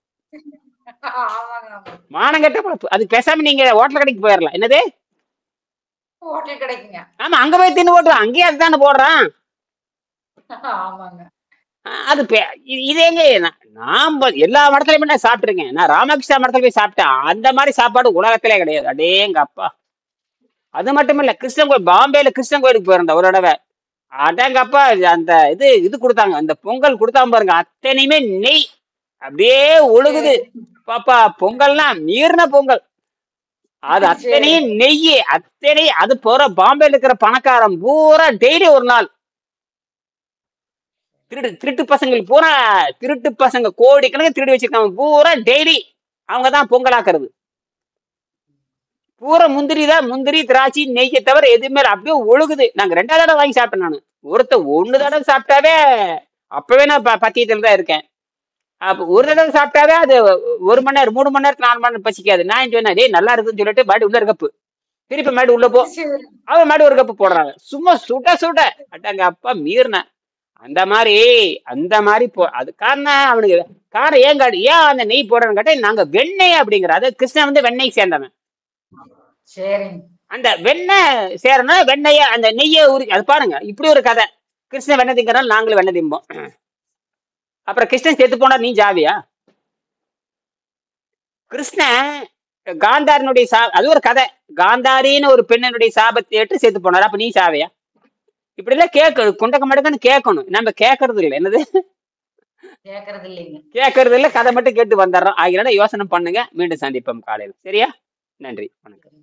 மானங்கட்ட பொழப்பு. அது பேசாம நீங்க ஹோட்டல் கடைக்கு போயிடலாம். என்னது ஹோட்டல் கிடைக்குங்க? ஆமா, அங்க போய் தின்னு போட்டுருவோம். அங்கேயே அதுதானே போடுறான். அது இதேங்க. நான் எல்லா மடத்துலயுமே நான் சாப்பிட்டுருக்கேன். நான் ராமகிருஷ்ணா மடத்துல போய் சாப்பிட்டேன். அந்த மாதிரி சாப்பாடு உலகத்திலே கிடையாது. அடேங்க அப்பா. அது மட்டும் இல்ல, கிருஷ்ணன் கோயில், பாம்பேல கிருஷ்ணன் கோயிலுக்கு போயிருந்தேன் ஒரு தடவை. அடங்கப்பா, அந்த இது கொடுத்தாங்க, அந்த பொங்கல் கொடுத்தாம பாருங்க, அத்தனையுமே நெய் அப்படியே ஒழுகுது பாப்பா. பொங்கல்னா மீறின பொங்கல். அது அத்தனையும் நெய், அது போற பாம்பேல இருக்கிற பணக்காரன் பூரா டெய்லி ஒரு நாள் திருட்டு பசங்க கோடிக்கணக்கு திருடி வச்சிருக்காங்க. பூரா டெய்லி அவங்கதான் பொங்கலாக்குறது. பூரா முந்திரி திராட்சை நெய்யை தவிர எதுவுமே அப்படியே ஒழுகுது. நாங்க 2வது தடவை வாங்கி சாப்பிட்டேன். நானு 1 தடவை சாப்பிட்டாவே, அப்பவே நான் பத்தியத்துல தான் இருக்கேன். அப்ப 1 தடவை சாப்பிட்டாவே அது 1 மணி நேரம் 3 மணி நேரத்துக்கு 4 மணி நேரம் பசிக்காது. நான் சொன்னேன், டேய் நல்லா இருக்குன்னு சொல்லிட்டு மாடி உள்ள 1 கப்பு, திருப்பி மாடி உள்ள போ, அவன் மாடி 1 கப்பு போடுறாங்க. சும்மா சுட அட்டாங்க அப்பா மீறின. அந்த மாதிரி அது காரணம் அவனுக்கு ஏன் அந்த நெய் போடுறன்னு கேட்டா, நாங்க வெண்ணெய் அப்படிங்கிற, அது கிருஷ்ணன் வெண்ணெய் சேர்ந்தவன். அந்த வெண்ணெய் சேரணும், வெண்ணெய அந்த நெய்யை அது பாருங்க, இப்படி ஒரு கதை. கிருஷ்ணன் வெண்ணெய் திங்கிறனால நாங்களும் வெண்ணெய் திம்போம். அப்புறம் கிருஷ்ணன் செத்து போனா நீ ஜாவியா? கிருஷ்ணன் காந்தாரினுடைய அது ஒரு கதை. காந்தாரின்னு ஒரு பெண்ணினுடைய சாபத்தை ஏற்று செத்து போனார். அப்ப நீ சாவையா? இப்படி எல்லாம் கேட்கணும், குண்டக்க மடக்கன்னு கேட்கணும். நம்ம கேட்கறது இல்லை. என்னது கேட்கறது இல்லை, கதை மட்டும் கேட்டு வந்துடுறோம். ஆகியோட யோசனை பண்ணுங்க. மீண்டும் சந்திப்போம் காலையில். சரியா? நன்றி, வணக்கம்.